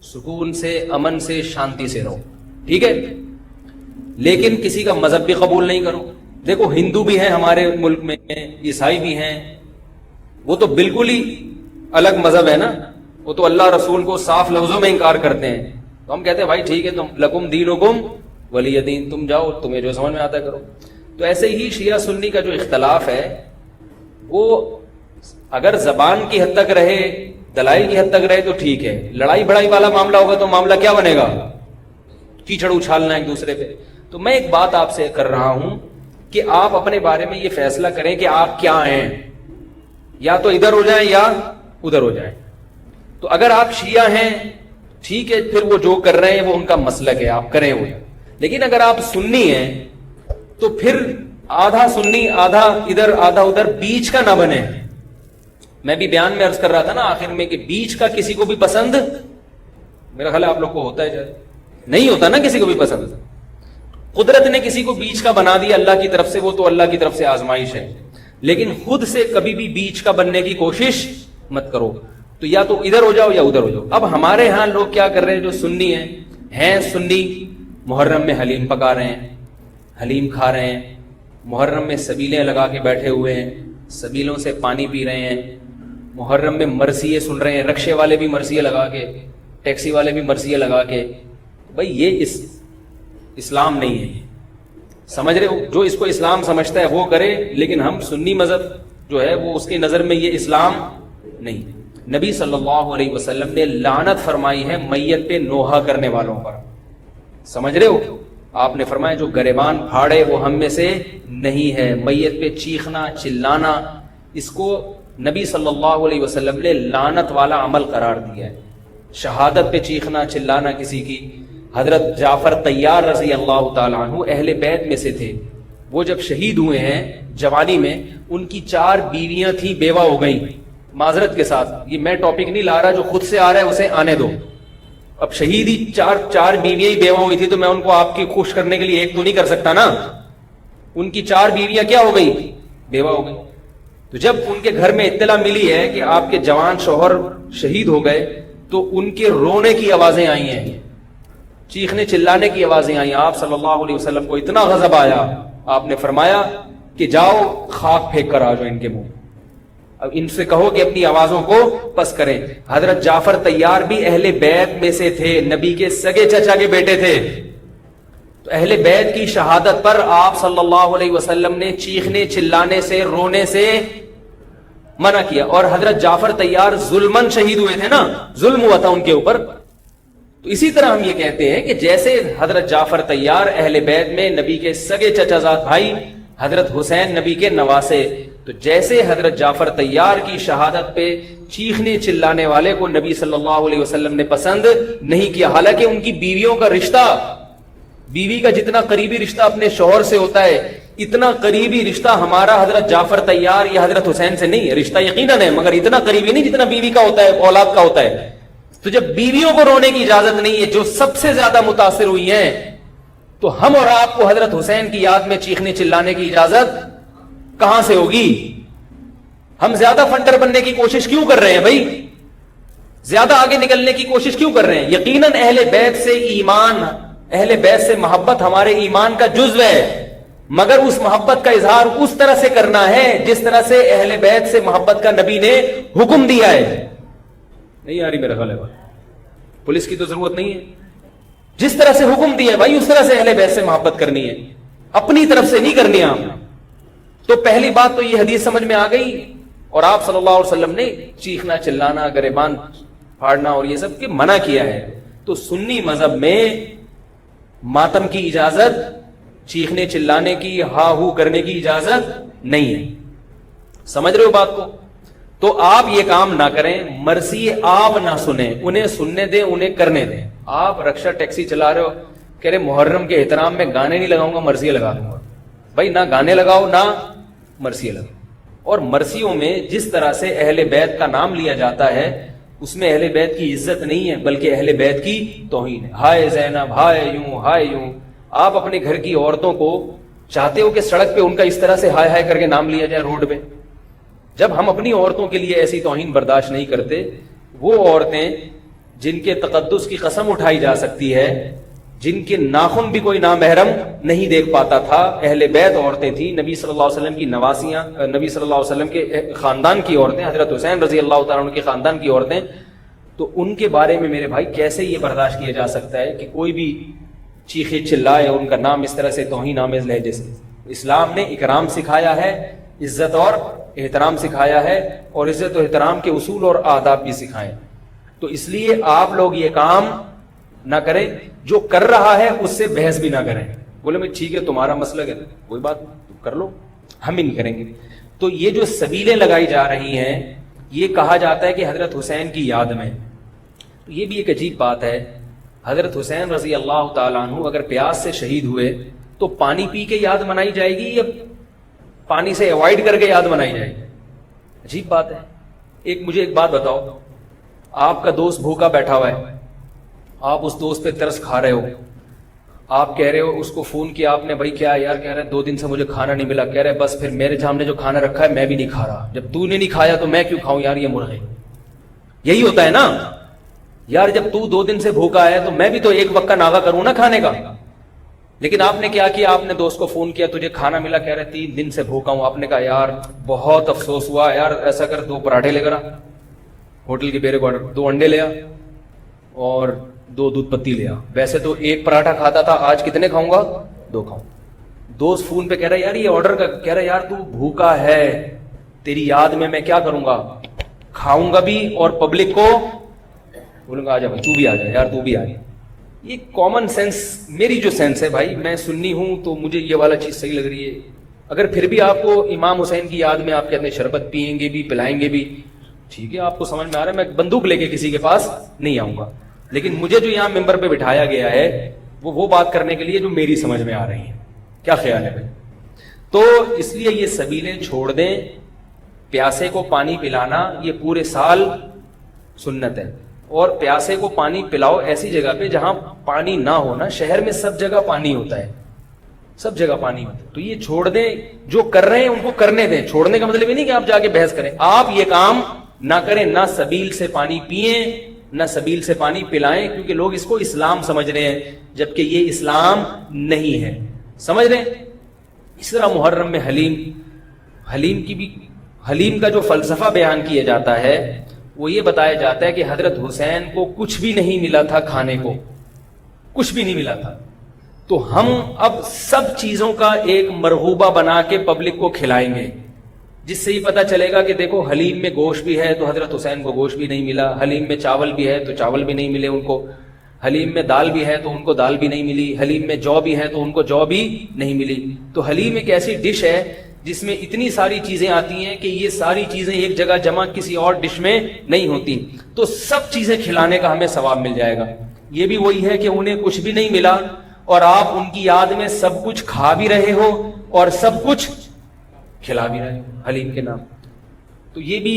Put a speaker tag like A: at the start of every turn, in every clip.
A: سکون سے، امن سے، شانتی سے رہو، ٹھیک ہے، لیکن کسی کا مذہب بھی قبول نہیں کرو. دیکھو ہندو بھی ہیں ہمارے ملک میں، عیسائی بھی ہیں، وہ تو بالکل ہی الگ مذہب ہے نا، وہ تو اللہ رسول کو صاف لفظوں میں انکار کرتے ہیں. تو ہم کہتے ہیں بھائی ٹھیک ہے، تم لکم دینکم ولی دین، تم جاؤ، تمہیں جو سمجھ میں آتا ہے کرو. تو ایسے ہی شیعہ سنی کا جو اختلاف ہے وہ اگر زبان کی حد تک رہے، دلائل کی حد تک رہے تو ٹھیک ہے. لڑائی بڑائی والا معاملہ ہوگا تو معاملہ کیا بنے گا؟ کیچڑ اچھالنا ایک دوسرے پہ. تو میں ایک بات آپ سے کر رہا ہوں کہ آپ اپنے بارے میں یہ فیصلہ کریں کہ آپ کیا ہیں، یا تو ادھر ہو جائیں یا ادھر ہو جائیں. تو اگر آپ شیعہ ہیں ٹھیک ہے، پھر وہ جو کر رہے ہیں وہ ان کا مسلک ہے، آپ کریں وہ. لیکن اگر آپ سنی ہیں تو پھر آدھا سنی آدھا ادھر آدھا ادھر، بیچ کا نہ بنے. میں بھی بیان میں عرض کر رہا تھا نا آخر میں کہ بیچ کا کسی کو بھی پسند، میرا خیال ہے آپ لوگ کو ہوتا ہے، نہیں ہوتا نا کسی کو بھی پسند. قدرت نے کسی کو بیچ کا بنا دیا اللہ کی طرف سے، وہ تو اللہ کی طرف سے آزمائش ہے. لیکن خود سے کبھی بھی بیچ کا بننے کی کوشش مت کرو. تو یا تو ادھر ہو جاؤ یا ادھر ہو جاؤ. اب ہمارے ہاں لوگ کیا کر رہے ہیں جو سنی ہیں سنی، محرم میں حلیم پکا رہے ہیں، حلیم کھا رہے ہیں، محرم میں سبیلیں لگا کے بیٹھے ہوئے ہیں، سبیلوں سے پانی پی رہے ہیں، محرم میں مرثیے سن رہے ہیں، رکشے والے بھی مرثیے لگا کے، ٹیکسی والے بھی مرثیے لگا کے. بھائی یہ اسلام نہیں ہے، سمجھ رہے ہو؟ جو اس کو اسلام سمجھتا ہے وہ کرے، لیکن ہم سنی مذہب جو ہے وہ اس کی نظر میں یہ اسلام نہیں. نبی صلی اللہ علیہ وسلم نے لعنت فرمائی ہے میت پہ نوحہ کرنے والوں پر، سمجھ رہے ہو؟ آپ نے فرمایا جو گریبان پھاڑے وہ ہم میں سے نہیں ہے. میت پہ چیخنا چلانا، اس کو نبی صلی اللہ علیہ وسلم نے لعنت والا عمل قرار دیا ہے. شہادت پہ چیخنا چلانا کسی کی. حضرت جعفر طیار رضی اللہ تعالیٰ عنہ اہل بیت میں سے تھے. وہ جب شہید ہوئے ہیں جوانی میں، ان کی 4 بیویاں تھیں، بیوہ ہو گئیں. معذرت کے ساتھ یہ میں ٹاپک نہیں لا رہا، جو خود سے آ رہا ہے اسے آنے دو. اب شہید ہی چار بیویاں ہی بیوہ ہوئی تھی تو میں ان کو آپ کی خوش کرنے کے لیے ایک تو نہیں کر سکتا نا. ان کی 4 بیویاں کیا ہو گئی؟ بیوہ ہو گئی. تو جب ان کے گھر میں اطلاع ملی ہے کہ آپ کے جوان شوہر شہید ہو گئے تو ان کے رونے کی آوازیں آئی ہیں، چیخنے چلانے کی آوازیں آئی. آپ صلی اللہ علیہ وسلم کو اتنا غضب آیا، آپ نے فرمایا کہ جاؤ خاک پھینک کر آ جاؤ ان کے منہ. اب ان سے کہو کہ اپنی آوازوں کو پس کریں. حضرت جعفر طیار بھی اہل بیت میں سے تھے، نبی کے سگے چچا کے بیٹے تھے. تو اہل بیت کی شہادت پر آپ صلی اللہ علیہ وسلم نے چیخنے چلانے سے، رونے سے منع کیا. اور حضرت جعفر طیار ظلمن شہید ہوئے تھے نا، ظلم ہوا تھا ان کے اوپر. تو اسی طرح ہم یہ کہتے ہیں کہ جیسے حضرت جعفر طیار اہل بیت میں نبی کے سگے چچا زاد بھائی، حضرت حسین نبی کے نواسے، تو جیسے حضرت جعفر طیار کی شہادت پہ چیخنے چلانے والے کو نبی صلی اللہ علیہ وسلم نے پسند نہیں کیا. حالانکہ ان کی بیویوں کا رشتہ، بیوی کا جتنا قریبی رشتہ اپنے شوہر سے ہوتا ہے، اتنا قریبی رشتہ ہمارا حضرت جعفر طیار یا حضرت حسین سے نہیں ہے. رشتہ یقیناً ہے مگر اتنا قریبی نہیں جتنا بیوی کا ہوتا ہے، اولاد کا ہوتا ہے. تو جب بیویوں کو رونے کی اجازت نہیں ہے، جو سب سے زیادہ متاثر ہوئی ہیں، تو ہم اور آپ کو حضرت حسین کی یاد میں چیخنے چلانے کی اجازت کہاں سے ہوگی؟ ہم زیادہ فنٹر بننے کی کوشش کیوں کر رہے ہیں بھائی؟ زیادہ آگے نکلنے کی کوشش کیوں کر رہے ہیں؟ یقیناً اہل بیت سے ایمان، اہل بیت سے محبت ہمارے ایمان کا جزو ہے، مگر اس محبت کا اظہار اس طرح سے کرنا ہے جس طرح سے اہل بیت سے محبت کا نبی نے حکم دیا ہے. نہیں آ رہی میرا خیال ہے، پولیس کی تو ضرورت نہیں ہے. جس طرح سے حکم دیا ہے بھائی اس طرح سے اہل بیت سے محبت کرنی ہے، اپنی طرف سے نہیں کرنی آپ. تو پہلی بات تو یہ حدیث سمجھ میں آ گئی. اور آپ صلی اللہ علیہ وسلم نے چیخنا چلانا، گریبان پھاڑنا اور یہ سب کے منع کیا ہے. تو سنی مذہب میں ماتم کی اجازت، چیخنے چلانے کی، ہا ہو کرنے کی اجازت نہیں ہے. سمجھ رہے ہو بات کو؟ تو آپ یہ کام نہ کریں، مرثی آپ نہ سنیں، انہیں سننے دیں، انہیں کرنے دیں. آپ رکشہ ٹیکسی چلا رہے ہو، کہہ رہے محرم کے احترام میں گانے نہیں لگاؤں گا، مرثیے لگا دوں گا. بھائی نہ گانے لگاؤ نہ مرثیے لگاؤ. اور مرثیوں میں جس طرح سے اہل بیت کا نام لیا جاتا ہے اس میں اہل بیت کی عزت نہیں ہے بلکہ اہل بیت کی توہین ہے. ہائے زینب، ہائے یوں، ہائے یوں. آپ اپنے گھر کی عورتوں کو چاہتے ہو کہ سڑک پہ ان کا اس طرح سے ہائے ہائے کر کے نام لیا جائے روڈ پہ؟ جب ہم اپنی عورتوں کے لیے ایسی توہین برداشت نہیں کرتے، وہ عورتیں جن کے تقدس کی قسم اٹھائی جا سکتی ہے، جن کے ناخن بھی کوئی نامحرم نہیں دیکھ پاتا تھا، اہل بیت عورتیں تھیں، نبی صلی اللہ علیہ وسلم کی نواسیاں، نبی صلی اللہ علیہ وسلم کے خاندان کی عورتیں، حضرت حسین رضی اللہ تعالیٰ عنہ کے خاندان کی عورتیں، تو ان کے بارے میں میرے بھائی کیسے یہ برداشت کیا جا سکتا ہے کہ کوئی بھی چیخے چلائے اور ان کا نام اس طرح سے توہین آمیز لہجے سے؟ اسلام نے اکرام سکھایا ہے، عزت اور احترام سکھایا ہے، اور عزت و احترام کے اصول اور آداب بھی سکھائے. تو اس لیے آپ لوگ یہ کام نہ کریں، جو کر رہا ہے اس سے بحث بھی نہ کریں. بولے میں ٹھیک ہے تمہارا مسلک ہے، کوئی بات کر لو، ہم ہی نہیں کریں گے. تو یہ جو سبیلیں لگائی جا رہی ہیں، یہ کہا جاتا ہے کہ حضرت حسین کی یاد میں. یہ بھی ایک عجیب بات ہے، حضرت حسین رضی اللہ تعالیٰ عنہ اگر پیاس سے شہید ہوئے تو پانی پی کے یاد منائی جائے گی یا پانی سے اوائڈ کر کے یاد منائی جائے گی؟ عجیب بات ہے. مجھے ایک بات بتاؤ، آپ کا دوست بھوکا بیٹھا ہوا ہے، آپ اس دوست پہ ترس کھا رہے ہو، آپ کہہ رہے ہو، اس کو فون کیا آپ نے، بھائی کیا یار، کہہ رہے 2 دن سے مجھے کھانا نہیں ملا، کہہ رہے بس پھر میرے سامنے جو کھانا رکھا ہے میں بھی نہیں کھا رہا، جب تو نے نہیں کھایا تو میں کیوں کھاؤں یار یہ مرغے. یہی ہوتا ہے نا یار، جب تو 2 دن سے بھوکا ہے تو میں بھی تو ایک وقت کا ناغہ کروں نا کھانے کا. لیکن آپ نے کیا کیا، آپ نے دوست کو فون کیا، تجھے کھانا ملا، کہہ رہے 3 دن سے بھوکا ہوں. آپ نے کہا یار بہت افسوس ہوا یار، ایسا کر 2 پراٹھے لے کر آ، ہوٹل کے بیرے کو 2 انڈے لے آ اور 2 دودھ پتی لے آ. ویسے تو 1 پراٹھا کھاتا تھا، آج کتنے کھاؤں گا؟ 2 کھاؤں. دوست فون پہ کہہ رہا یار یہ آرڈر کا، کہہ رہا یار تو بھوکا ہے، تیری یاد میں کیا کروں گا، کھاؤں گا بھی اور پبلک کو بولوں گا آ جا بھائی تو بھی آ جا یار تو بھی آ جا. یہ کامن سینس، میری جو سینس ہے بھائی، میں سنی ہوں تو مجھے یہ والا چیز صحیح لگ رہی ہے. اگر پھر بھی آپ کو امام حسین کی یاد میں آپ کہتے ہیں شربت پئیں گے بھی پلائیں گے بھی، ٹھیک ہے آپ کو سمجھ میں آ رہا ہے، میں بندوق لے کے کسی کے پاس نہیں آؤں گا. لیکن مجھے جو یہاں ممبر پہ بٹھایا گیا ہے وہ بات کرنے کے لیے جو میری سمجھ میں آ رہی ہیں. کیا خیال ہے بھائی؟ تو اس لیے یہ سبیلیں چھوڑ دیں. پیاسے کو پانی پلانا یہ پورے سال سنت ہے، اور پیاسے کو پانی پلاؤ ایسی جگہ پہ جہاں پانی نہ ہونا. شہر میں سب جگہ پانی ہوتا ہے، سب جگہ پانی ہوتا ہے. تو یہ چھوڑ دیں، جو کر رہے ہیں ان کو کرنے دیں. چھوڑنے کا مطلب یہ نہیں کہ آپ جا کے بحث کریں. آپ یہ کام نہ کریں، نہ سبیل سے پانی پئیں نہ سبیل سے پانی پلائیں، کیونکہ لوگ اس کو اسلام سمجھ رہے ہیں جبکہ یہ اسلام نہیں ہے. سمجھ رہے ہیں؟ اس طرح محرم میں حلیم کا جو فلسفہ بیان کیا جاتا ہے وہ یہ بتایا جاتا ہے کہ حضرت حسین کو کچھ بھی نہیں ملا تھا، کھانے کو کچھ بھی نہیں ملا تھا، تو ہم اب سب چیزوں کا ایک مرغوبہ بنا کے پبلک کو کھلائیں گے، جس سے یہ پتا چلے گا کہ دیکھو حلیم میں گوشت بھی ہے تو حضرت حسین کو گوشت بھی نہیں ملا، حلیم میں چاول بھی ہے تو چاول بھی نہیں ملے ان کو، حلیم میں دال بھی ہے تو ان کو دال بھی نہیں ملی، حلیم میں جو بھی ہے تو ان کو جو بھی نہیں ملی. تو حلیم ایک ایسی ڈش ہے جس میں اتنی ساری چیزیں آتی ہیں کہ یہ ساری چیزیں ایک جگہ جمع کسی اور ڈش میں نہیں ہوتی. تو سب چیزیں کھلانے کا ہمیں ثواب مل جائے گا. یہ بھی وہی ہے کہ انہیں کچھ بھی نہیں ملا اور آپ ان کی یاد میں سب کچھ کھا بھی رہے ہو اور سب کچھ کھلا بھی رہے ہو حلیم کے نام. تو یہ بھی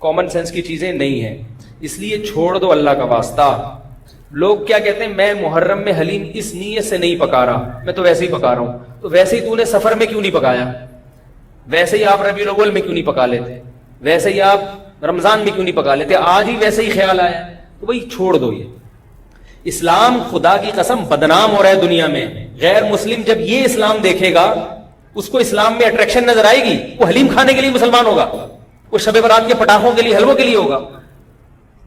A: کامن سینس کی چیزیں نہیں ہیں، اس لیے چھوڑ دو اللہ کا واسطہ. لوگ کیا کہتے ہیں، میں محرم میں حلیم اس نیت سے نہیں پکا رہا، میں تو ویسے ہی پکا رہا ہوں. تو ویسے ہی تو نے سفر میں کیوں نہیں پکایا؟ ویسے ہی آپ ربیع الاول میں کیوں نہیں پکا لیتے؟ ویسے ہی آپ رمضان میں کیوں نہیں پکا لیتے؟ آج ہی ویسے ہی خیال آیا. تو بھائی چھوڑ دو. یہ اسلام خدا کی قسم بدنام ہو رہا ہے دنیا میں. غیر مسلم جب یہ اسلام دیکھے گا اس کو اسلام میں اٹریکشن نظر آئے گی، وہ حلیم کھانے کے لیے مسلمان ہوگا، وہ شب برات کے پٹاخوں کے لیے حلووں کے لیے ہوگا.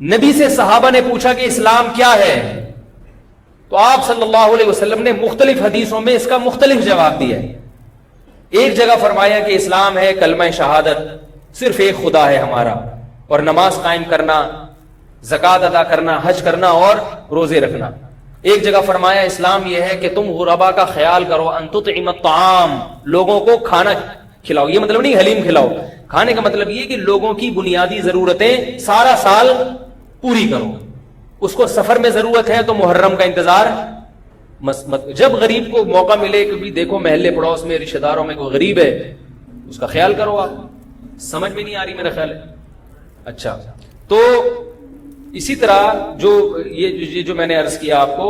A: نبی سے صحابہ نے پوچھا کہ اسلام کیا ہے، تو آپ صلی اللہ علیہ وسلم نے مختلف حدیثوں میں اس کا مختلف جواب دیا ہے. ایک جگہ فرمایا کہ اسلام ہے کلمہ شہادت، صرف ایک خدا ہے ہمارا، اور نماز قائم کرنا، زکوٰۃ ادا کرنا، حج کرنا اور روزے رکھنا. ایک جگہ فرمایا اسلام یہ ہے کہ تم غربا کا خیال کرو، ان تطعم الطعام، لوگوں کو کھانا کھلاؤ. یہ مطلب نہیں حلیم کھلاؤ، کھانے کا مطلب یہ کہ لوگوں کی بنیادی ضرورتیں سارا سال پوری کرو. اس کو سفر میں ضرورت ہے تو محرم کا انتظار جب غریب کو موقع ملے کہ بھی دیکھو محلے پڑوس میں رشتہ داروں میں کوئی غریب ہے اس کا خیال کرو. آپ سمجھ میں نہیں آ رہی میرا خیال ہے. اچھا، تو اسی طرح جو میں نے عرض کیا آپ کو،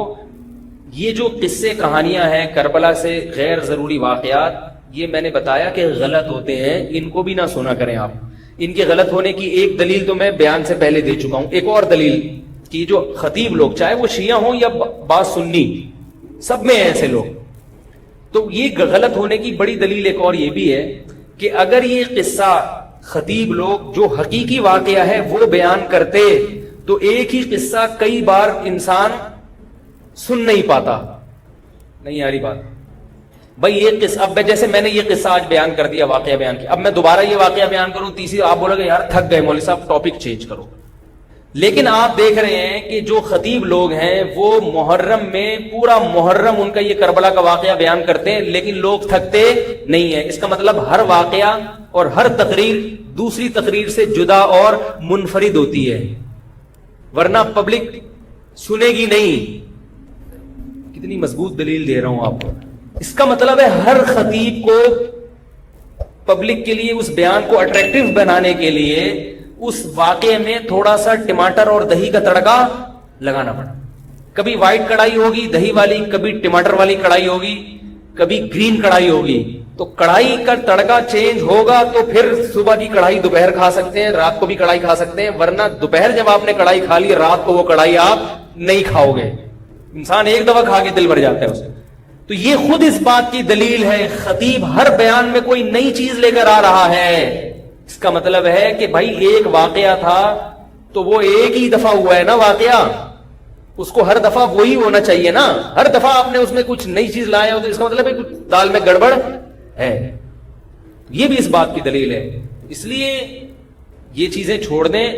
A: یہ جو قصے کہانیاں ہیں کربلا سے غیر ضروری واقعات، یہ میں نے بتایا کہ غلط ہوتے ہیں، ان کو بھی نہ سنا کریں آپ. ان کے غلط ہونے کی ایک دلیل تو میں بیان سے پہلے دے چکا ہوں. ایک اور دلیل کہ جو خطیب لوگ چاہے وہ شیعہ ہوں یا بعض سنی، سب میں ایسے لوگ. تو یہ غلط ہونے کی بڑی دلیل ایک اور یہ بھی ہے کہ اگر یہ قصہ خطیب لوگ جو حقیقی واقعہ ہے وہ بیان کرتے تو ایک ہی قصہ کئی بار انسان سن نہیں پاتا. نہیں آ رہی بات بھائی؟ یہ قصہ اب جیسے میں نے یہ قصہ آج بیان کر دیا، واقعہ بیان کیا، اب میں دوبارہ یہ واقعہ بیان کروں، تیسری آپ بولو گے یار تھک گئے مولوی صاحب، ٹاپک چینج کرو. لیکن آپ دیکھ رہے ہیں کہ جو خطیب لوگ ہیں وہ محرم میں پورا محرم ان کا یہ کربلا کا واقعہ بیان کرتے ہیں، لیکن لوگ تھکتے نہیں ہیں. اس کا مطلب ہر واقعہ اور ہر تقریر دوسری تقریر سے جدا اور منفرد ہوتی ہے، ورنہ پبلک سنے گی نہیں. کتنی مضبوط دلیل دے رہا ہوں آپ کو. اس کا مطلب ہے ہر خطیب کو پبلک کے لیے اس بیان کو اٹریکٹیو بنانے کے لیے اس واقعے میں تھوڑا سا ٹماٹر اور دہی کا تڑکا لگانا پڑا. کبھی وائٹ کڑھائی ہوگی دہی والی، کبھی ٹماٹر والی کڑھائی ہوگی، کبھی گرین کڑھائی ہوگی. تو کڑھائی کا تڑکا چینج ہوگا تو پھر صبح کی کڑھائی دوپہر کھا سکتے ہیں، رات کو بھی کڑھائی کھا سکتے ہیں، ورنہ دوپہر جب آپ نے کڑھائی کھا لی رات کو وہ کڑھائی آپ نہیں کھاؤ گے. انسان ایک دفعہ کھا کے دل بھر جاتا ہے اسے. تو یہ خود اس بات کی دلیل ہے خطیب ہر بیان میں کوئی نئی چیز لے کر آ رہا ہے. اس کا مطلب ہے کہ بھائی ایک واقعہ تھا تو وہ ایک ہی دفعہ ہوا ہے نا واقعہ، اس کو ہر دفعہ وہی ہونا چاہیے نا. ہر دفعہ آپ نے اس میں کچھ نئی چیز لایا ہو تو اس کا مطلب ہے کچھ دال میں گڑبڑ ہے. یہ بھی اس بات کی دلیل ہے. اس لیے یہ چیزیں چھوڑ دیں.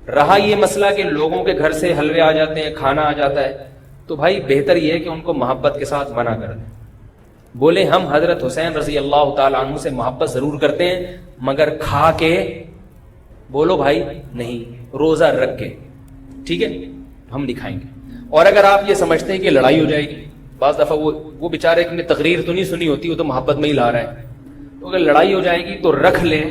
A: رہا یہ مسئلہ کہ لوگوں کے گھر سے حلوے آ جاتے ہیں، کھانا آ جاتا ہے، تو بھائی بہتر یہ ہے کہ ان کو محبت کے ساتھ منع کر دیں. بولے ہم حضرت حسین رضی اللہ تعالی عنہ سے محبت ضرور کرتے ہیں مگر کھا کے بولو بھائی نہیں، روزہ رکھ کے، ٹھیک ہے ہم نہیں کھائیں گے. اور اگر آپ یہ سمجھتے ہیں کہ لڑائی ہو جائے گی، بعض دفعہ وہ بیچارے نے تقریر تو نہیں سنی ہوتی، وہ تو محبت میں ہی لا رہا ہے، تو اگر لڑائی ہو جائے گی تو رکھ لیں،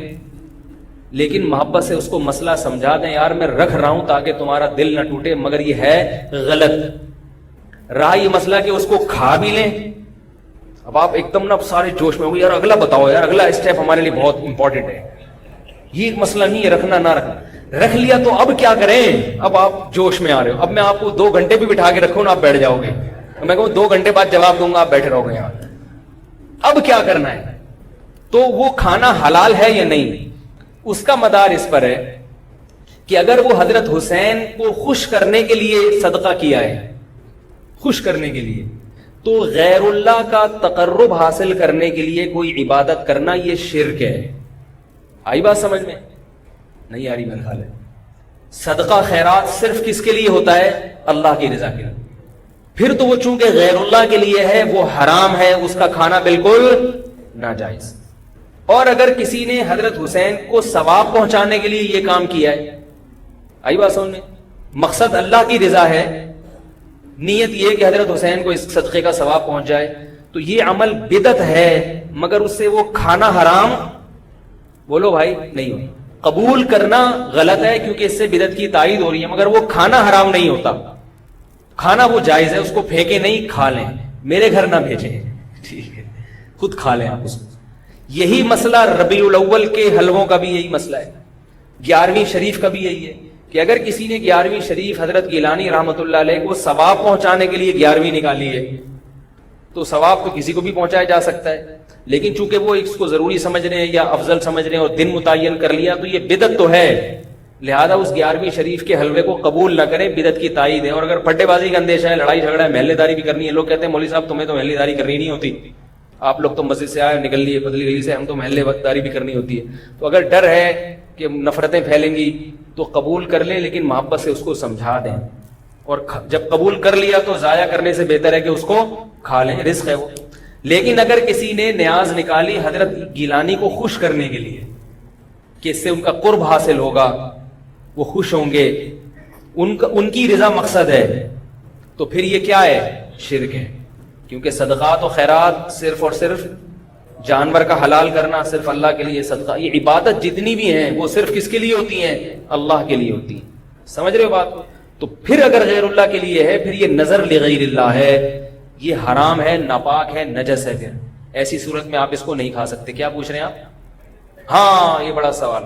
A: لیکن محبت سے اس کو مسئلہ سمجھا دیں یار میں رکھ رہا ہوں تاکہ تمہارا دل نہ ٹوٹے مگر یہ ہے غلط. رہا یہ مسئلہ کہ اس کو کھا بھی لیں. اب آپ ایک دم نا سارے جوش میں ہو گئے، یار اگلا بتاؤ، یار اگلا اسٹیپ ہمارے لیے بہت امپورٹنٹ ہے، یہ مسئلہ نہیں ہے رکھنا نہ رکھنا. رکھ لیا تو اب کیا کریں؟ اب آپ جوش میں آ رہے ہو. اب میں آپ کو 2 گھنٹے بھی بٹھا کے رکھوں نا آپ بیٹھ جاؤ گے، میں کہوں 2 گھنٹے بعد جواب دوں گا آپ بیٹھے رہو گے یہاں. اب کیا کرنا ہے؟ تو وہ کھانا حلال ہے یا نہیں، اس کا مدار اس پر ہے کہ اگر وہ حضرت حسین کو خوش کرنے کے لیے صدقہ کیا ہے، خوش کرنے کے لیے، تو غیر اللہ کا تقرب حاصل کرنے کے لیے کوئی عبادت کرنا یہ شرک ہے. آئی بات سمجھ میں؟ نہیں آ رہی میرا خیال ہے. صدقہ خیرات صرف کس کے لیے ہوتا ہے؟ اللہ کی رضا کے لیے. پھر تو وہ چونکہ غیر اللہ کے لیے ہے وہ حرام ہے، اس کا کھانا بالکل ناجائز. اور اگر کسی نے حضرت حسین کو ثواب پہنچانے کے لیے یہ کام کیا ہے، آئی بات سمجھ میں؟ مقصد اللہ کی رضا ہے، نیت یہ کہ حضرت حسین کو اس صدقے کا ثواب پہنچ جائے، تو یہ عمل بدعت ہے مگر اس سے وہ کھانا حرام بولو بھائی نہیں ہو. قبول کرنا غلط ہے کیونکہ اس سے بدعت کی تائید ہو رہی ہے، مگر وہ کھانا حرام نہیں ہوتا. کھانا وہ جائز ہے، اس کو پھینکے نہیں، کھا لیں، میرے گھر نہ بھیجیں، ٹھیک ہے خود کھا لیں آپ اس کو. یہی مسئلہ ربیع الاول کے حلووں کا بھی یہی مسئلہ ہے، 11ویں شریف کا بھی یہی ہے کہ اگر کسی نے 11ویں شریف حضرت گیلانی رحمۃ اللہ علیہ کو ثواب پہنچانے کے لیے 11ویں نکالی ہے تو ثواب تو کسی کو بھی پہنچایا جا سکتا ہے، لیکن چونکہ وہ اس کو ضروری سمجھ رہے ہیں یا افضل سمجھ رہے ہیں اور دن متعین کر لیا تو یہ بدعت تو ہے، لہذا اس 11ویں شریف کے حلوے کو قبول نہ کریں، بدعت کی تائید ہے. اور اگر پھڈے بازی کا اندیشہ ہے، لڑائی جھگڑا ہے، محلے داری بھی کرنی ہے، لوگ کہتے ہیں مولوی صاحب تمہیں تو محلے داری کرنی نہیں ہوتی، آپ لوگ تو مسجد سے آئے نکل لیے بدلی گلی سے، ہم تو محلے داری بھی کرنی ہوتی ہے. تو اگر ڈر ہے کہ نفرتیں پھیلیں گی تو قبول کر لیں، لیکن محبت سے اس کو سمجھا دیں. اور جب قبول کر لیا تو ضائع کرنے سے بہتر ہے کہ اس کو کھا لیں، رزق ہے وہ. لیکن اگر کسی نے نیاز نکالی حضرت گیلانی کو خوش کرنے کے لیے کہ اس سے ان کا قرب حاصل ہوگا، وہ خوش ہوں گے، ان کی رضا مقصد ہے، تو پھر یہ کیا ہے؟ شرک ہے. کیونکہ صدقات و خیرات صرف اور صرف جانور کا حلال کرنا صرف اللہ کے لیے، صدقہ یہ عبادت جتنی بھی ہیں وہ صرف کس کے لیے ہوتی ہیں؟ اللہ کے لیے ہوتی ہیں. سمجھ رہے ہو بات؟ تو پھر اگر غیر اللہ کے لیے ہے پھر یہ نظر لغیر اللہ ہے، یہ حرام ہے، ناپاک ہے، نجس ہے. پھر ایسی صورت میں آپ اس کو نہیں کھا سکتے. کیا پوچھ رہے ہیں آپ؟ ہاں یہ بڑا سوال.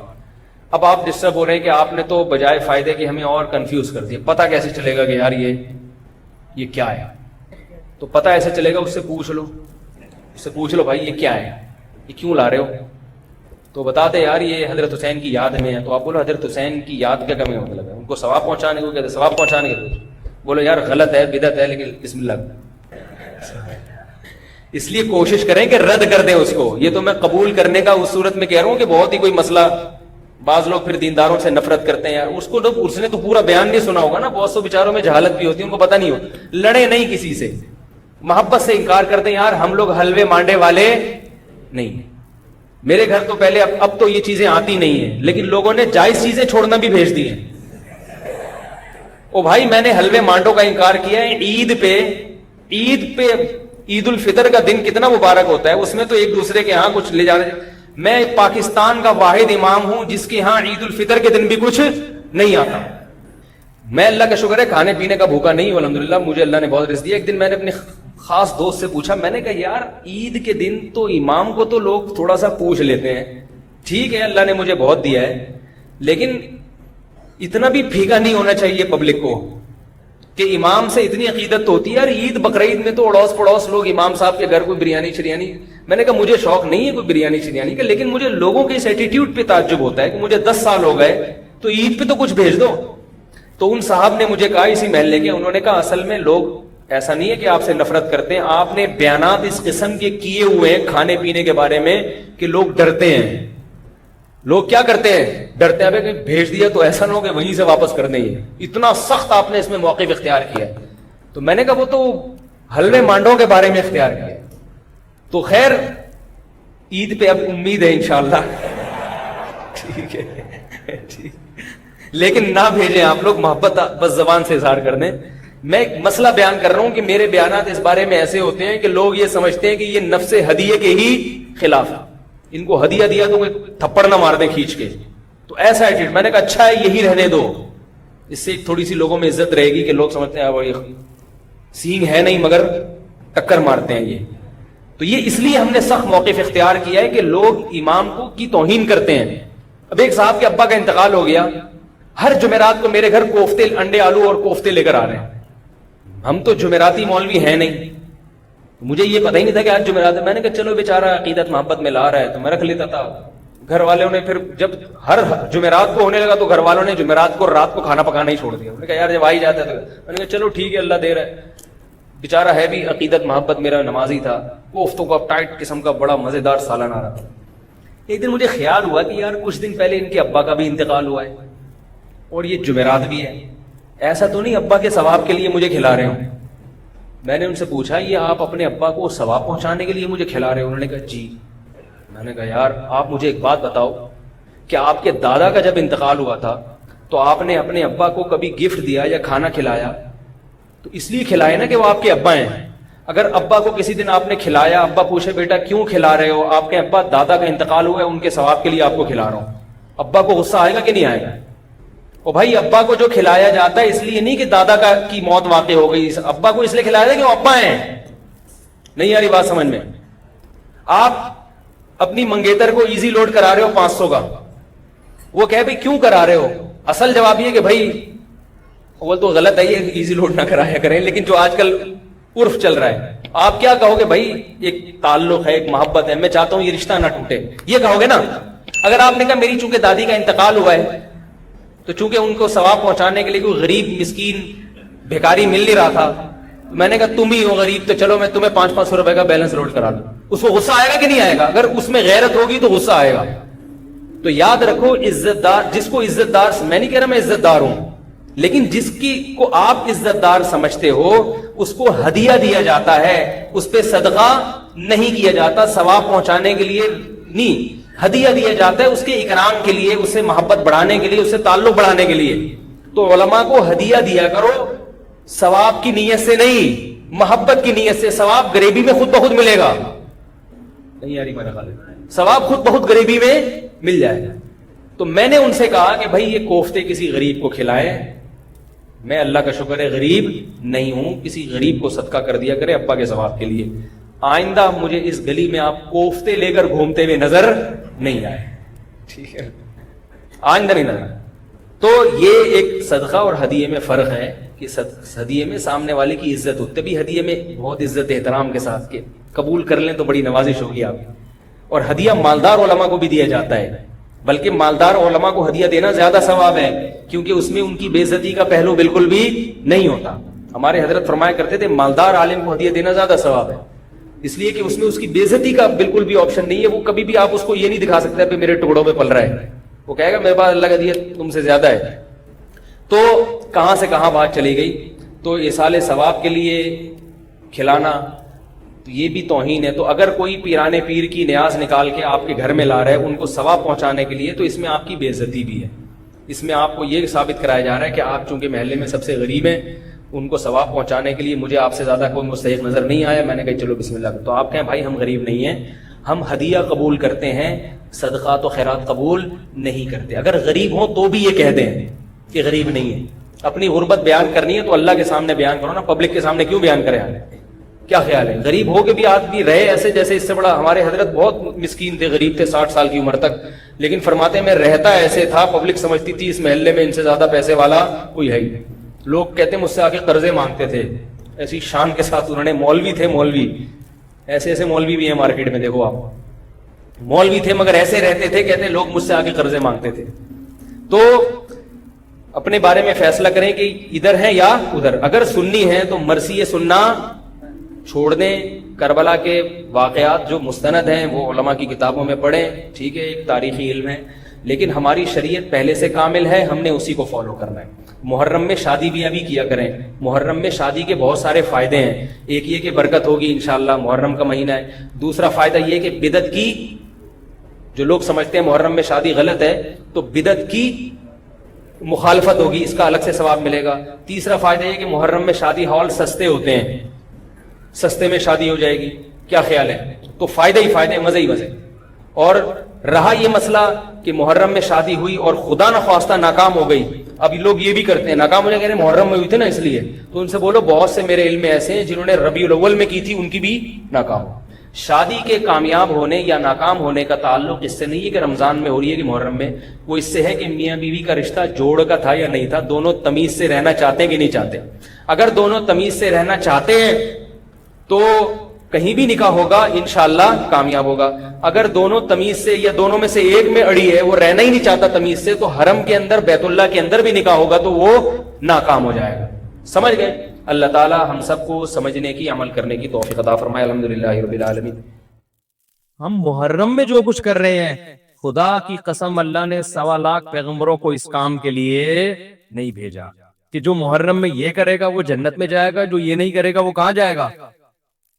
A: اب آپ ڈسٹرب ہو رہے ہیں کہ آپ نے تو بجائے فائدے کہ ہمیں اور کنفیوز کر دیا. پتہ کیسے چلے گا کہ یار یہ کیا ہے؟ تو پتہ ایسے چلے گا، اس سے پوچھ لو، بھائی یہ کیا ہے، یہ کیوں لا رہے ہو؟ تو بتاتے یار یہ حضرت حسین کی یاد میں ہے. تو آپ بولو حضرت حسین کی یاد کیا کمی مطلب ہے؟ ان کو ثواب پہنچانے کو کہتے ہیں، ثواب پہنچانے کے. بولو یار غلط ہے، بدعت ہے، لیکن بسم اللہ. اس لیے کوشش کریں کہ رد کر دیں اس کو. یہ تو میں قبول کرنے کا اس صورت میں کہہ رہا ہوں کہ بہت ہی کوئی مسئلہ، بعض لوگ پھر دینداروں سے نفرت کرتے ہیں. یار اس نے تو پورا بیان نہیں سنا ہوگا نا. بہت سے بیچاروں میں جہالت بھی ہوتی ہے، ان کو پتہ نہیں ہو. لڑے نہیں کسی سے، محبت سے انکار کرتے ہیں. یار ہم لوگ حلوے مانڈے والے نہیں ہیں. میرے گھر تو پہلے، اب تو یہ چیزیں آتی نہیں ہیں، لیکن لوگوں نے جائز چیزیں چھوڑنا بھی بھیج دی ہیں. او بھائی میں نے حلوے مانڈوں کا انکار کیا ہے. عید پہ عید الفطر کا دن کتنا مبارک ہوتا ہے، اس میں تو ایک دوسرے کے ہاں کچھ لے جانے. میں پاکستان کا واحد امام ہوں جس کے ہاں عید الفطر کے دن بھی کچھ نہیں آتا. میں اللہ کا شکر ہے کھانے پینے کا بھوکا نہیں ہوں الحمدللہ، مجھے اللہ نے بہت رزق دیا. ایک دن میں نے اپنے خاص دوست سے پوچھا، میں نے کہا یار عید کے دن تو امام کو تو لوگ تھوڑا سا پوچھ لیتے ہیں، ٹھیک ہے اللہ نے مجھے بہت دیا ہے، لیکن اتنا بھی پھیکا نہیں ہونا چاہیے پبلک کو کہ امام سے اتنی عقیدت تو ہوتی ہے. یار عید بقرعید میں تو اڑوس پڑوس لوگ امام صاحب کے گھر کوئی بریانی شریانی. میں نے کہا مجھے شوق نہیں ہے کوئی بریانی شریانی کا، لیکن مجھے لوگوں کے اس ایٹیٹیوڈ پہ تعجب ہوتا ہے کہ مجھے 10 سال ہو گئے تو عید پہ تو کچھ بھیج دو. تو ان صاحب نے مجھے کہا اسی محلے کے، انہوں نے کہا اصل میں لوگ ایسا نہیں ہے کہ آپ سے نفرت کرتے ہیں، آپ نے بیانات اس قسم کے کیے ہوئے ہیں کھانے پینے کے بارے میں کہ لوگ ڈرتے ہیں. لوگ کیا کرتے ہیں؟ ڈرتے ہیں کہ بھیج دیا تو ایسا نہ ہو کہ وہیں سے واپس کر دیں. اتنا سخت آپ نے اس میں موقف اختیار کیا. تو میں نے کہا وہ تو حلوے مانڈوں کے بارے میں اختیار کیا. تو خیر عید پہ اب امید ہے انشاءاللہ. ٹھیک ہے لیکن نہ بھیجیں آپ لوگ، محبت بس زبان سے اظہار کر دیں. میں ایک مسئلہ بیان کر رہا ہوں کہ میرے بیانات اس بارے میں ایسے ہوتے ہیں کہ لوگ یہ سمجھتے ہیں کہ یہ نفس ہدیے کے ہی خلاف ہے، ان کو ہدیہ دیا تو تھپڑ نہ مار دیں کھینچ کے. تو ایسا ایٹیٹیوڈ. میں نے کہا اچھا ہے یہی رہنے دو، اس سے تھوڑی سی لوگوں میں عزت رہے گی کہ لوگ سمجھتے ہیں یہ سینگ ہے نہیں مگر ٹکر مارتے ہیں یہ. تو یہ اس لیے ہم نے سخت موقف اختیار کیا ہے کہ لوگ امام کو کی توہین کرتے ہیں. اب ایک صاحب کے ابا کا انتقال ہو گیا، ہر جمعرات کو میرے گھر کوفتے، انڈے آلو اور کوفتے لے کر آ رہے ہیں. ہم تو جمعراتی مولوی ہیں نہیں، مجھے یہ پتہ ہی نہیں تھا کہ آج جمعرات ہے. میں نے کہا چلو بیچارہ عقیدت محبت میں لا رہا ہے تو میں رکھ لیتا تھا. گھر والوں نے پھر جب ہر جمعرات کو ہونے لگا تو گھر والوں نے جمعرات کو رات کو کھانا پکانا ہی چھوڑ دیا. انہوں نے کہا یار جب آ ہی جاتا ہے تو میں نے کہا چلو ٹھیک ہے اللہ دے رہا ہے. بیچارہ ہے بھی عقیدت محبت میرا نمازی تھا. کوفتوں کا ٹائٹ قسم کا بڑا مزیدار سالن آ رہا تھا. ایک دن مجھے خیال ہوا کہ یار کچھ دن پہلے ان کے ابا کا بھی انتقال ہوا ہے اور یہ جمعرات بھی ہے، ایسا تو نہیں ابا کے ثواب کے لیے مجھے کھلا رہے ہوں. میں نے ان سے پوچھا یہ آپ اپنے ابا کو ثواب پہنچانے کے لیے مجھے کھلا رہے ہو؟ انہوں نے کہا جی. میں نے کہا یار آپ مجھے ایک بات بتاؤ کہ آپ کے دادا کا جب انتقال ہوا تھا تو آپ نے اپنے ابا کو کبھی گفٹ دیا یا کھانا کھلایا؟ تو اس لیے کھلائے نا کہ وہ آپ کے ابا ہیں. اگر ابا کو کسی دن آپ نے کھلایا، ابا پوچھے بیٹا کیوں کھلا رہے ہو؟ آپ کے ابا دادا کا انتقال ہوا ہے ان کے ثواب کے لیے آپ کو کھلا رہا ہوں. ابا کو غصہ آئے گا کہ نہیں آئے گا؟ اور بھائی ابا کو جو کھلایا جاتا ہے اس لیے نہیں کہ دادا کی موت واقع ہو گئی، ابا کو اس لیے کھلایا جاتا ہے کہ وہ ابا ہیں. نہیں آ رہی بات سمجھ میں؟ آپ اپنی منگیتر کو ایزی لوڈ کرا رہے ہو 500 کا، وہ کہے بھائی کیوں کرا رہے ہو؟ اصل جواب یہ کہ بھائی وہ تو غلط ہے یہ ایزی لوڈ نہ کرایا کریں، لیکن جو آج کل عرف چل رہا ہے آپ کیا کہو گے؟ بھائی ایک تعلق ہے، ایک محبت ہے، میں چاہتا ہوں یہ رشتہ نہ ٹوٹے، یہ کہو گے نا. اگر آپ نے کہا میری چونکہ دادی کا انتقال ہوا ہے تو چونکہ ان کو ثواب پہنچانے کے لیے کوئی غریب مسکین بھیکاری مل نہیں رہا تھا، میں نے کہا تم ہی ہو غریب تو چلو میں تمہیں 500 روپے کا بیلنس لوڈ کرا دوں. اس کو غصہ آئے گا کہ نہیں آئے گا؟ اگر اس میں غیرت ہوگی تو غصہ آئے گا. تو یاد رکھو عزت دار، جس کو عزت دار، میں نہیں کہہ رہا میں عزت دار ہوں، لیکن جس کی کو آپ عزت دار سمجھتے ہو اس کو ہدیہ دیا جاتا ہے، اس پہ صدقہ نہیں کیا جاتا. ثواب پہنچانے کے لیے نہیں، ہدیہ دیا جاتا ہے اس کے اکرام کے لیے، اس سے محبت بڑھانے کے لیے، اس سے تعلق بڑھانے کے لیے. تو علماء کو ہدیہ دیا کرو ثواب کی نیت سے نہیں، محبت کی نیت سے. ثواب غریبی میں خود بخود ملے گا. نہیں یاری میرا خیال ہے ثواب خود بخود غریبی میں مل جائے گا. تو میں نے ان سے کہا کہ بھائی یہ کوفتے کسی غریب کو کھلائے، میں اللہ کا شکر ہے غریب نہیں ہوں، کسی غریب کو صدقہ کر دیا کرے ابا کے ثواب کے لیے. آئندہ مجھے اس گلی میں آپ کوفتے لے کر گھومتے ہوئے نظر نہیں آئے. ٹھیک ہے آئندہ نہیں لانا. تو یہ ایک صدقہ اور ہدیے میں فرق ہے کہ ہدیے میں سامنے والے کی عزت ہوتی ہے. بھی ہدیے میں بہت عزت احترام کے ساتھ کہ قبول کر لیں تو بڑی نوازش ہوگی آپ کی. اور ہدیہ مالدار علماء کو بھی دیا جاتا ہے, بلکہ مالدار علماء کو ہدیہ دینا زیادہ ثواب ہے, کیونکہ اس میں ان کی بے عزتی کا پہلو بالکل بھی نہیں ہوتا. ہمارے حضرت فرمایا کرتے تھے مالدار عالم کو ہدیہ دینا زیادہ ثواب ہے, اس لیے کہ اس میں اس کی بے عزتی کا بالکل بھی آپشن نہیں ہے. وہ کبھی بھی آپ اس کو یہ نہیں دکھا سکتے کہ میرے ٹکڑوں پہ پل رہا ہے, وہ کہے گا میرے پاس اللہ کا دیا تم سے زیادہ ہے. تو کہاں سے کہاں بات چلی گئی. تو ایصال ثواب کے لیے کھلانا تو یہ بھی توہین ہے. تو اگر کوئی پیرانے پیر کی نیاز نکال کے آپ کے گھر میں لا رہا ہے ان کو ثواب پہنچانے کے لیے, تو اس میں آپ کی بے عزتی بھی ہے. اس میں آپ کو یہ ثابت کرایا جا رہا ہے کہ آپ چونکہ محلے میں سب سے غریب ہیں, ان کو ثواب پہنچانے کے لیے مجھے آپ سے زیادہ کوئی مستحق نظر نہیں آیا, میں نے کہا چلو بسم اللہ. تو آپ کہیں بھائی ہم غریب نہیں ہیں, ہم ہدیہ قبول کرتے ہیں, صدقات و خیرات قبول نہیں کرتے. اگر غریب ہوں تو بھی یہ کہہ دیں کہ غریب نہیں ہے. اپنی غربت بیان کرنی ہے تو اللہ کے سامنے بیان کرو نا, پبلک کے سامنے کیوں بیان کریں؟ کیا خیال ہے؟ غریب ہو کے بھی آدمی رہے ایسے جیسے اس سے بڑا. ہمارے حضرت بہت مسکین تھے, غریب تھے 60 سال کی عمر تک, لیکن فرماتے میں رہتا ایسے تھا, پبلک سمجھتی تھی اس محلے میں ان سے زیادہ پیسے والا کوئی ہے ہی. لوگ کہتے مجھ سے آ کے قرضے مانگتے تھے, ایسی شان کے ساتھ انہوں نے. مولوی تھے, مولوی ایسے ایسے مولوی بھی ہیں مارکیٹ میں, دیکھو آپ, مولوی تھے مگر ایسے رہتے تھے, کہتے لوگ مجھ سے آ کے قرضے مانگتے تھے. تو اپنے بارے میں فیصلہ کریں کہ ادھر ہے یا ادھر. اگر سنی ہے تو مرثی سننا چھوڑ دیں. کربلا کے واقعات جو مستند ہیں وہ علماء کی کتابوں میں پڑھیں, ٹھیک ہے, ایک تاریخی علم ہے, لیکن ہماری شریعت پہلے سے کامل ہے, ہم نے اسی کو فالو کرنا ہے. محرم میں شادی بھی ابھی کیا کریں. محرم میں شادی کے بہت سارے فائدے ہیں. ایک یہ کہ برکت ہوگی انشاءاللہ, محرم کا مہینہ ہے. دوسرا فائدہ یہ کہ بدعت کی, جو لوگ سمجھتے ہیں محرم میں شادی غلط ہے تو بدعت کی مخالفت ہوگی, اس کا الگ سے ثواب ملے گا. تیسرا فائدہ یہ کہ محرم میں شادی ہال سستے ہوتے ہیں, سستے میں شادی ہو جائے گی. کیا خیال ہے؟ تو فائدہ ہی فائدے, مزے ہی مزے. اور رہا یہ مسئلہ کہ محرم میں شادی ہوئی اور خدا نخواستہ ناکام ہو گئی, ابھی لوگ یہ بھی کرتے ہیں ناکام ہونے کے لیے محرم میں ہوئی تھی نا اس لیے, تو ان سے بولو بہت سے میرے علم میں ایسے ہیں جنہوں نے ربیع الاول میں کی تھی, ان کی بھی ناکام ہو. شادی کے کامیاب ہونے یا ناکام ہونے کا تعلق اس سے نہیں ہے کہ رمضان میں ہو رہی ہے کہ محرم میں, وہ اس سے ہے کہ میاں بیوی کا رشتہ جوڑ کا تھا یا نہیں تھا, دونوں تمیز سے رہنا چاہتے ہیں کہ نہیں چاہتے. اگر دونوں تمیز سے رہنا چاہتے ہیں تو کہیں بھی نکاح ہوگا انشاءاللہ کامیاب ہوگا. اگر دونوں تمیز سے یا دونوں میں سے ایک میں اڑی ہے, وہ رہنا ہی نہیں چاہتا تمیز سے, تو حرم کے اندر بیت اللہ کے اندر بھی نکاح ہوگا تو وہ ناکام ہو جائے گا. سمجھ گئے؟ اللہ تعالی ہم سب کو سمجھنے کی, عمل کرنے کی توفیق عطا فرمائے. الحمدللہ رب العالمین.
B: ہم محرم میں جو کچھ کر رہے ہیں, خدا کی قسم اللہ نے 1.25 لاکھ پیغمبروں کو اس کام کے لیے نہیں بھیجا کہ جو محرم میں یہ کرے گا وہ جنت میں جائے گا, جو یہ نہیں کرے گا وہ کہاں جائے گا؟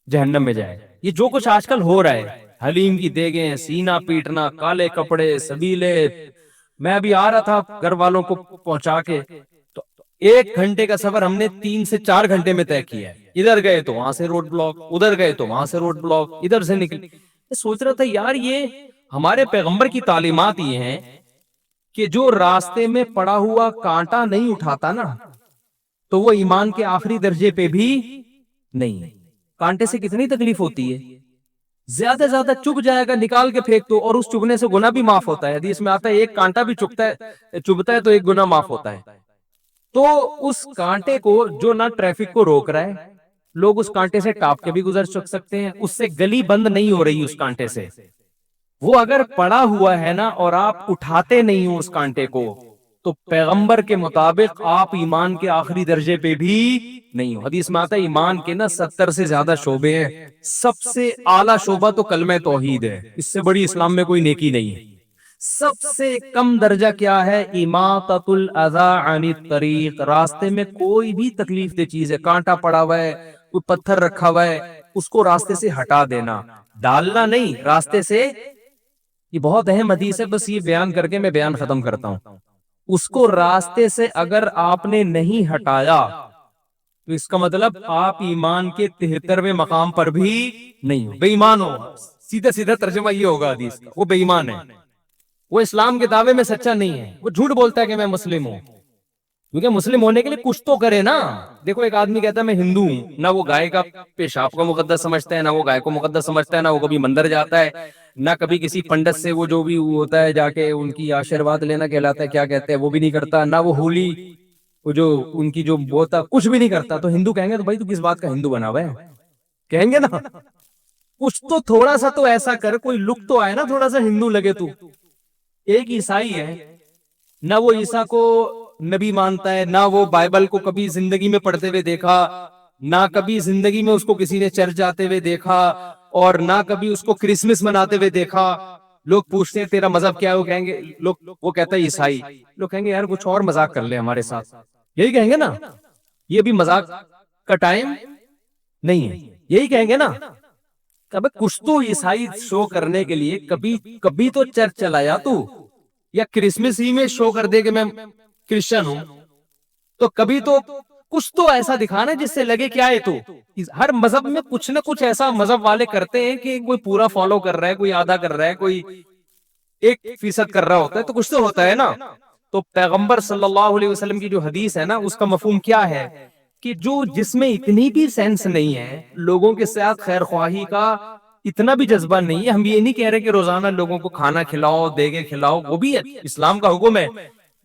B: جہنم میں جائے گا. یہ جو کچھ آج کل ہو رہا ہے, حلیم کی دیگیں, سینہ پیٹنا, کالے کپڑے, سبیلے. میں ابھی آ رہا تھا گھر والوں کو پہنچا کے, تو 1 گھنٹے کا سفر ہم نے 3 سے 4 گھنٹے میں طے کیا ہے. ادھر گئے تو وہاں سے روڈ بلاک, ادھر گئے تو وہاں سے روڈ بلاک, ادھر سے نکل. سوچ رہا تھا یار یہ ہمارے پیغمبر کی تعلیمات یہ ہیں کہ جو راستے میں پڑا ہوا کانٹا نہیں اٹھاتا نا, تو وہ ایمان کے آخری درجے پہ بھی نہیں ہے. کانٹے سے کتنی تکلیف ہوتی ہے, زیادہ سے زیادہ چبھ جائے گا, نکال کے پھینک دو, اور اس چبھنے سے گناہ بھی معاف ہوتا ہے. حدیث میں آتا ہے ایک کانٹا بھی چبھتا ہے تو ایک گناہ معاف ہوتا ہے. تو اس کانٹے کو جو نہ ٹریفک کو روک رہا ہے, لوگ اس کانٹے سے ٹاپ کے بھی گزر سکتے ہیں, اس سے گلی بند نہیں ہو رہی اس کانٹے سے. وہ اگر پڑا ہوا ہے نا اور آپ اٹھاتے نہیں ہو اس کانٹے کو, تو پیغمبر کے مطابق آپ ایمان کے آخری درجے پہ بھی نہیں ہو. حدیث میں آتا ہے ایمان کے نا 70 سے زیادہ شعبے ہیں, سب سے اعلیٰ شعبہ تو کلمہ توحید ہے, اس سے بڑی اسلام میں کوئی نیکی نہیں ہے. سب سے کم درجہ کیا ہے؟ اماطۃ الاذی عن الطریق, راستے میں کوئی بھی تکلیف دہ چیز ہے, کانٹا پڑا ہوا ہے, کوئی پتھر رکھا ہوا ہے, اس کو راستے سے ہٹا دینا, ڈالنا نہیں, راستے سے. یہ بہت اہم حدیث ہے, بس یہ بیان کر کے میں بیان ختم کرتا ہوں. اس کو راستے سے اگر آپ نے نہیں ہٹایا تو اس کا مطلب آپ ایمان کے 73ویں مقام پر بھی نہیں ہو, بے ایمان ہو. سیدھا سیدھا ترجمہ یہ ہوگا حدیث کا, وہ بے ایمان ہے, وہ اسلام کے دعوے میں سچا نہیں ہے, وہ جھوٹ بولتا ہے کہ میں مسلم ہوں. کیونکہ مسلم ہونے کے لیے کچھ تو کرے نا. دیکھو ایک آدمی کہتا ہے میں ہندو ہوں, نہ وہ گائے کا پیشاب کو مقدس سمجھتا ہے, نہ وہ گائے کو مقدس سمجھتا ہے, نہ وہ کبھی مندر جاتا ہے, نہ کبھی کسی پنڈت سے وہ جو بھی ہوتا ہے جا کے ان کی آشیرواد لینا کہلاتا ہے, کیا کہتے ہیں وہ بھی نہیں کرتا, نہ وہ ہولی وہ جو ان کی جو ہوتا کچھ بھی نہیں کرتا. تو ہندو کہیں گے تو بھائی تو کس بات کا ہندو بنا ہوا ہے, کہیں گے نا. کچھ تو تھوڑا سا تو ایسا کر, کوئی لک تو آئے نا, تھوڑا سا ہندو لگے. تو ایک عیسائی ہے, نہ وہ عیسیٰ کو نبی مانتا ہے, نہ وہ بائبل کو کبھی زندگی میں پڑھتے ہوئے دیکھا, نہ کبھی زندگی میں اس کو کسی نے چرچ جاتے ہوئے دیکھا, اور نہ کبھی اس کو کرسمس مناتے ہوئے دیکھا. لوگ پوچھتے ہیں تیرا مذہب کیا ہے, وہ کہیں گے وہ کہتا ہے عیسائی. لوگ کہیں گے یار کچھ اور مذاق کر لے ہمارے ساتھ, یہی کہیں گے نا. یہ بھی مذاق کا ٹائم نہیں ہے, یہی کہیں گے نا. اب کچھ تو عیسائی شو کرنے کے لیے کبھی تو چرچ چلایا تو, یا کرسمس ہی میں شو کر دے کہ میں کرسچن ہوں, تو کبھی تو کچھ تو ایسا دکھانا جس سے لگے کیا ہے. تو ہر مذہب میں کچھ نہ کچھ ایسا مذہب والے کرتے ہیں کہ کوئی پورا فالو کر رہا ہے, کوئی آدھا کر رہا ہے, کوئی 1% کر رہا ہوتا ہے, تو کچھ تو ہوتا ہے نا. تو پیغمبر صلی اللہ علیہ وسلم کی جو حدیث ہے نا, اس کا مفہوم کیا ہے کہ جو جس میں اتنی بھی سینس نہیں ہے, لوگوں کے ساتھ خیر خواہی کا اتنا بھی جذبہ نہیں ہے. ہم یہ نہیں کہہ رہے کہ روزانہ لوگوں کو کھانا کھلاؤ, دیگے کھلاؤ, وہ بھی اسلام کا حکم ہے.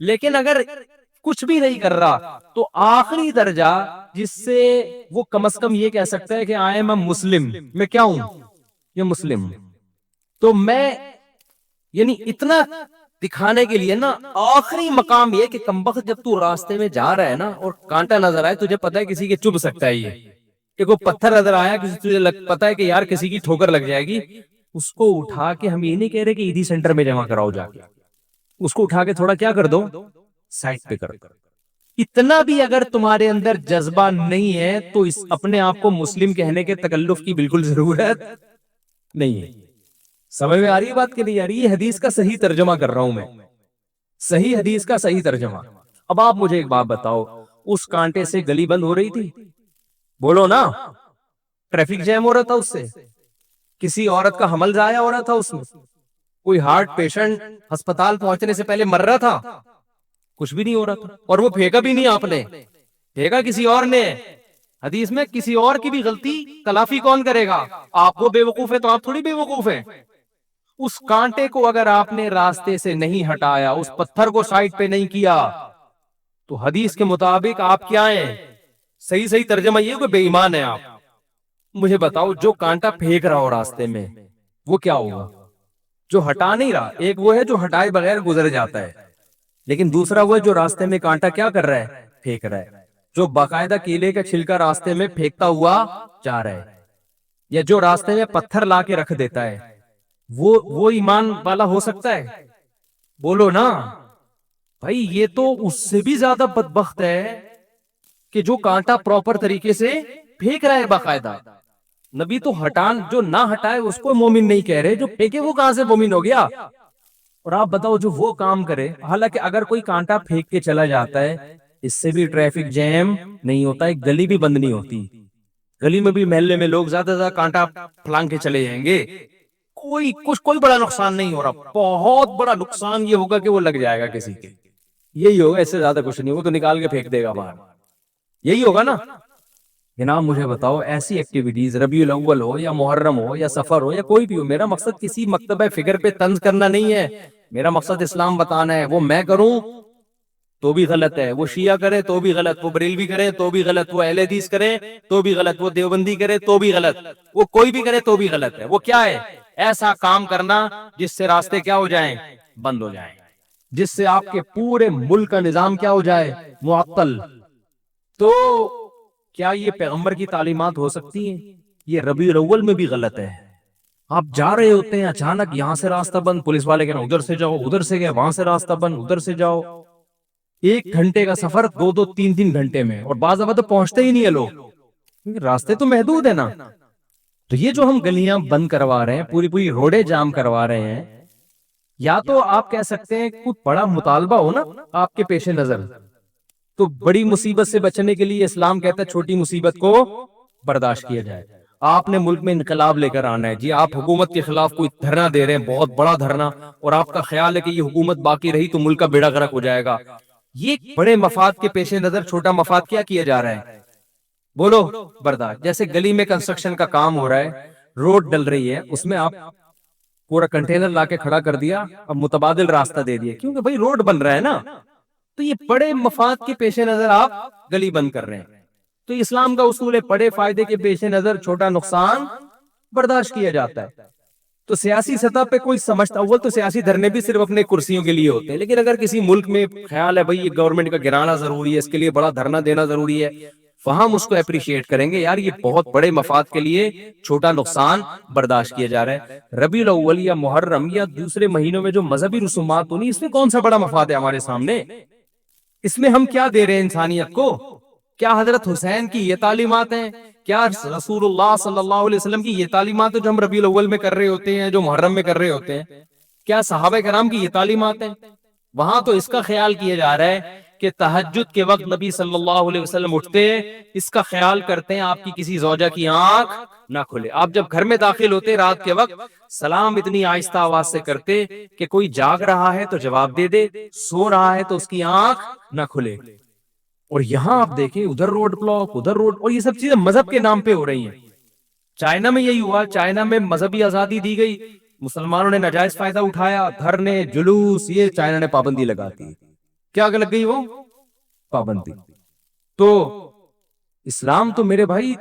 B: لیکن اگر کچھ بھی نہیں کر رہا تو آخری درجہ جس سے وہ کم از کم یہ کہہ سکتا ہے کہ آئی ایم اے مسلم, میں کیا ہوں, یہ مسلم. تو میں یعنی اتنا دکھانے کے لیے نا, آخری مقام یہ کہ کمبخت جب تو راستے میں جا رہا ہے نا اور کانٹا نظر آئے, تجھے پتا ہے کسی کے چبھ سکتا ہے, یہ کہ کوئی پتھر نظر آیا کسی, تجھے پتا ہے کہ یار کسی کی ٹھوکر لگ جائے گی, اس کو اٹھا کے, ہم یہ نہیں کہہ رہے کہ عیدی سینٹر میں جمع کراؤ جا کے, اس کو اٹھا کے تھوڑا کیا کر دو, سائٹ پہ کر. اتنا بھی اگر تمہارے اندر جذبہ نہیں ہے تو اس اپنے آپ کو مسلم کہنے کے تکلف کی بالکل ضرورت نہیں ہے. سمجھ میں آ رہی ہے بات کہ نہیں آ رہی؟ یہ حدیث کا صحیح ترجمہ کر رہا ہوں میں, صحیح حدیث کا صحیح ترجمہ. اب آپ مجھے ایک بات بتاؤ, اس کانٹے سے گلی بند ہو رہی تھی, بولو نا, ٹریفک جیم ہو رہا تھا اس سے, کسی عورت کا حمل ضائع ہو رہا تھا اس میں, کوئی ہارٹ پیشنٹ ہسپتال پہنچنے سے پہلے مر رہا تھا, کچھ بھی نہیں ہو رہا تھا, اور وہ پھینکا بھی نہیں آپ نے, پھینکا کسی اور نے. حدیث میں کسی اور کی بھی غلطی تلافی کون کرے گا؟ آپ وہ بے وقوف ہے تو آپ تھوڑی بے وقوف ہیں. اس کانٹے کو اگر آپ نے راستے سے نہیں ہٹایا, اس پتھر کو سائڈ پہ نہیں کیا, تو حدیث کے مطابق آپ کیا ہیں؟ صحیح ترجمہ یہ کہ بے ایمان ہے آپ. مجھے بتاؤ, جو کانٹا پھینک رہا ہو راستے میں وہ کیا ہوگا؟ جو ہٹا نہیں رہا. ایک وہ ہے جو ہٹائے بغیر گزر جاتا ہے, لیکن دوسرا وہ ہے جو راستے میں کانٹا کیا کر رہا ہے, پھینک رہا ہے, جو باقاعدہ کیلے کا چھلکا راستے میں پھینکتا ہوا جا رہا ہے, یا جو راستے میں پتھر لا کے رکھ دیتا ہے, وہ ایمان والا ہو سکتا ہے؟ بولو نا بھائی. یہ تو اس سے بھی زیادہ بدبخت ہے کہ جو کانٹا پراپر طریقے سے پھینک رہا ہے باقاعدہ. نبی تو جو نہ ہٹائے اس کو مومن نہیں کہہ رہے, جو پھینکے وہ کہاں سے مومن ہو گیا؟ اور آپ بتاؤ جو وہ کام کرے, حالانکہ اگر کوئی کانٹا پھینک کے چلا جاتا ہے اس سے بھی ٹریفک جیم نہیں ہوتا, ایک گلی بھی بند نہیں ہوتی, گلی میں بھی محلے میں لوگ زیادہ زیادہ کانٹا پھلانگ کے چلے جائیں گے, کوئی بڑا نقصان نہیں ہو رہا. بہت بڑا نقصان یہ ہوگا کہ وہ لگ جائے گا کسی کے, یہی ہوگا, اس سے زیادہ کچھ نہیں. وہ تو نکال کے پھینک دے گا باہر, یہی ہوگا نا. جناب مجھے بتاؤ, ایسی ایکٹیویٹیز ربیع الاول ہو یا محرم ہو یا سفر ہو یا کوئی بھی ہو, میرا مقصد کسی مکتبہ فکر پہ طنز کرنا نہیں ہے, میرا مقصد اسلام بتانا ہے. وہ میں کروں تو بھی غلط ہے, وہ شیعہ کرے تو بھی غلط, وہ بریلوی کرے تو بھی غلط, وہ اہل حدیث کرے تو بھی غلط, وہ دیوبندی کرے تو بھی غلط, وہ کوئی بھی کرے تو بھی غلط ہے. وہ کیا ہے؟ ایسا کام کرنا جس سے راستے کیا ہو جائیں, بند ہو جائیں, جس سے آپ کے پورے ملک کا نظام کیا ہو جائے, معطل. تو کیا یہ پیغمبر کی تعلیمات ہو سکتی ہیں؟ یہ ربیع الاول میں بھی غلط ہے. آپ جا رہے ہوتے ہیں, اچانک یہاں سے راستہ بند, پولیس والے کہنا ادھر سے جاؤ, ادھر سے گئے وہاں سے راستہ بند, ادھر سے جاؤ. 1 گھنٹے کا سفر 2-3 گھنٹے میں, اور بعض دفعہ تو پہنچتے ہی نہیں ہے لوگ, کیونکہ راستے تو محدود ہے نا. تو یہ جو ہم گلیاں بند کروا رہے ہیں, پوری روڈیں جام کروا رہے ہیں, یا تو آپ کہہ سکتے ہیں کچھ بڑا مطالبہ ہو نا آپ کے پیش نظر, تو بڑی مصیبت سے بچنے کے لیے اسلام کہتا ہے چھوٹی مصیبت کو برداشت کیا جائے. آپ نے ملک میں انقلاب لے کر آنا ہے جی, آپ حکومت کے خلاف کوئی دھرنا دے رہے ہیں, بہت بڑا دھرنا, اور آپ کا خیال ہے کہ یہ حکومت باقی رہی تو ملک کا بیڑا غرق ہو جائے گا, یہ بڑے مفاد کے پیش نظر چھوٹا مفاد کیا کیا جا رہا ہے؟ بولو برداشت. جیسے گلی میں کنسٹرکشن کا کام ہو رہا ہے, روڈ ڈل رہی ہے, اس میں آپ پورا کنٹینر لا کے کھڑا کر دیا, اب متبادل راستہ دے دیا, کیونکہ بھائی روڈ بن رہا ہے نا. تو یہ بڑے مفاد کے پیش نظر آپ گلی بند کر رہے ہیں. تو اسلام کا اصول ہے بڑے فائدے کے پیش نظر چھوٹا نقصان برداشت کیا جاتا ہے. تو سیاسی سطح پہ کوئی سمجھتا, اول تو سیاسی دھرنے بھی صرف اپنے کرسیوں کے لیے ہوتے ہیں, لیکن اگر کسی ملک میں خیال ہے بھائی یہ گورنمنٹ کا گرانا ضروری ہے, اس کے لیے بڑا دھرنا دینا ضروری ہے, وہاں ہم اس کو اپریشیٹ کریں گے, یار یہ بہت بڑے مفاد کے لیے چھوٹا نقصان برداشت کیا جا رہا ہے. ربیع الاول یا محرم یا دوسرے مہینوں میں جو مذہبی رسومات ہونی, اس میں کون سا بڑا مفاد ہے ہمارے سامنے؟ اس میں ہم کیا دے رہے ہیں انسانیت کو؟ کیا حضرت حسین کی یہ تعلیمات ہیں؟ کیا رسول اللہ صلی اللہ علیہ وسلم کی یہ تعلیمات جو ہم ربیع الاول میں کر رہے ہوتے ہیں, جو محرم میں کر رہے ہوتے ہیں, کیا صحابہ کرام کی یہ تعلیمات ہیں؟ وہاں تو اس کا خیال کیا جا رہا ہے کہ تہجد کے وقت نبی صلی اللہ علیہ وسلم اٹھتے ہیں, اس کا خیال کرتے ہیں آپ کی کسی زوجہ کی آنکھ نہ کھلے. آپ جب گھر میں داخل ہوتے رات کے وقت, سلام اتنی آہستہ آواز سے کرتے کہ کوئی جاگ رہا ہے تو جواب دے دے, سو رہا ہے تو اس کی آنکھ نہ کھلے. اور یہاں آپ دیکھیں ادھر روڈ بلاک, ادھر روڈ, اور یہ سب چیزیں مذہب کے نام پہ ہو رہی ہیں. چائنا میں یہی ہوا, چائنا میں مذہبی آزادی دی گئی, مسلمانوں نے ناجائز فائدہ اٹھایا, دھرنے جلوس, یہ چائنا نے پابندی لگا دی. کیا لگ گئی وہ پابندی؟ تو اسلام تو میرے بھائی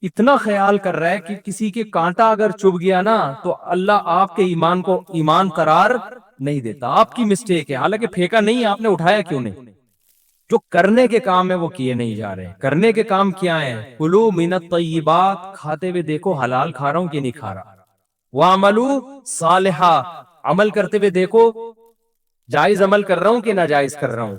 B: اتنا خیال کر رہا ہے کہ کسی کے کانٹا اگر چبھ گیا نا تو اللہ آپ کے ایمان کو ایمان قرار نہیں دیتا. آپ کی مسٹیک ہے, حالانکہ پھینکا نہیں, آپ نے اٹھایا کیوں نہیں؟ جو کرنے کے کام ہے وہ کیے نہیں جا رہے. کرنے کے کام کیا ہیں؟ کلوا من الطیبات, کھاتے ہوئے دیکھو حلال کھا رہا ہوں کہ نہیں کھا رہا. وَاعْمَلُوا صالحا, عمل کرتے ہوئے دیکھو جائز عمل کر رہا ہوں کہ ناجائز کر رہا ہوں.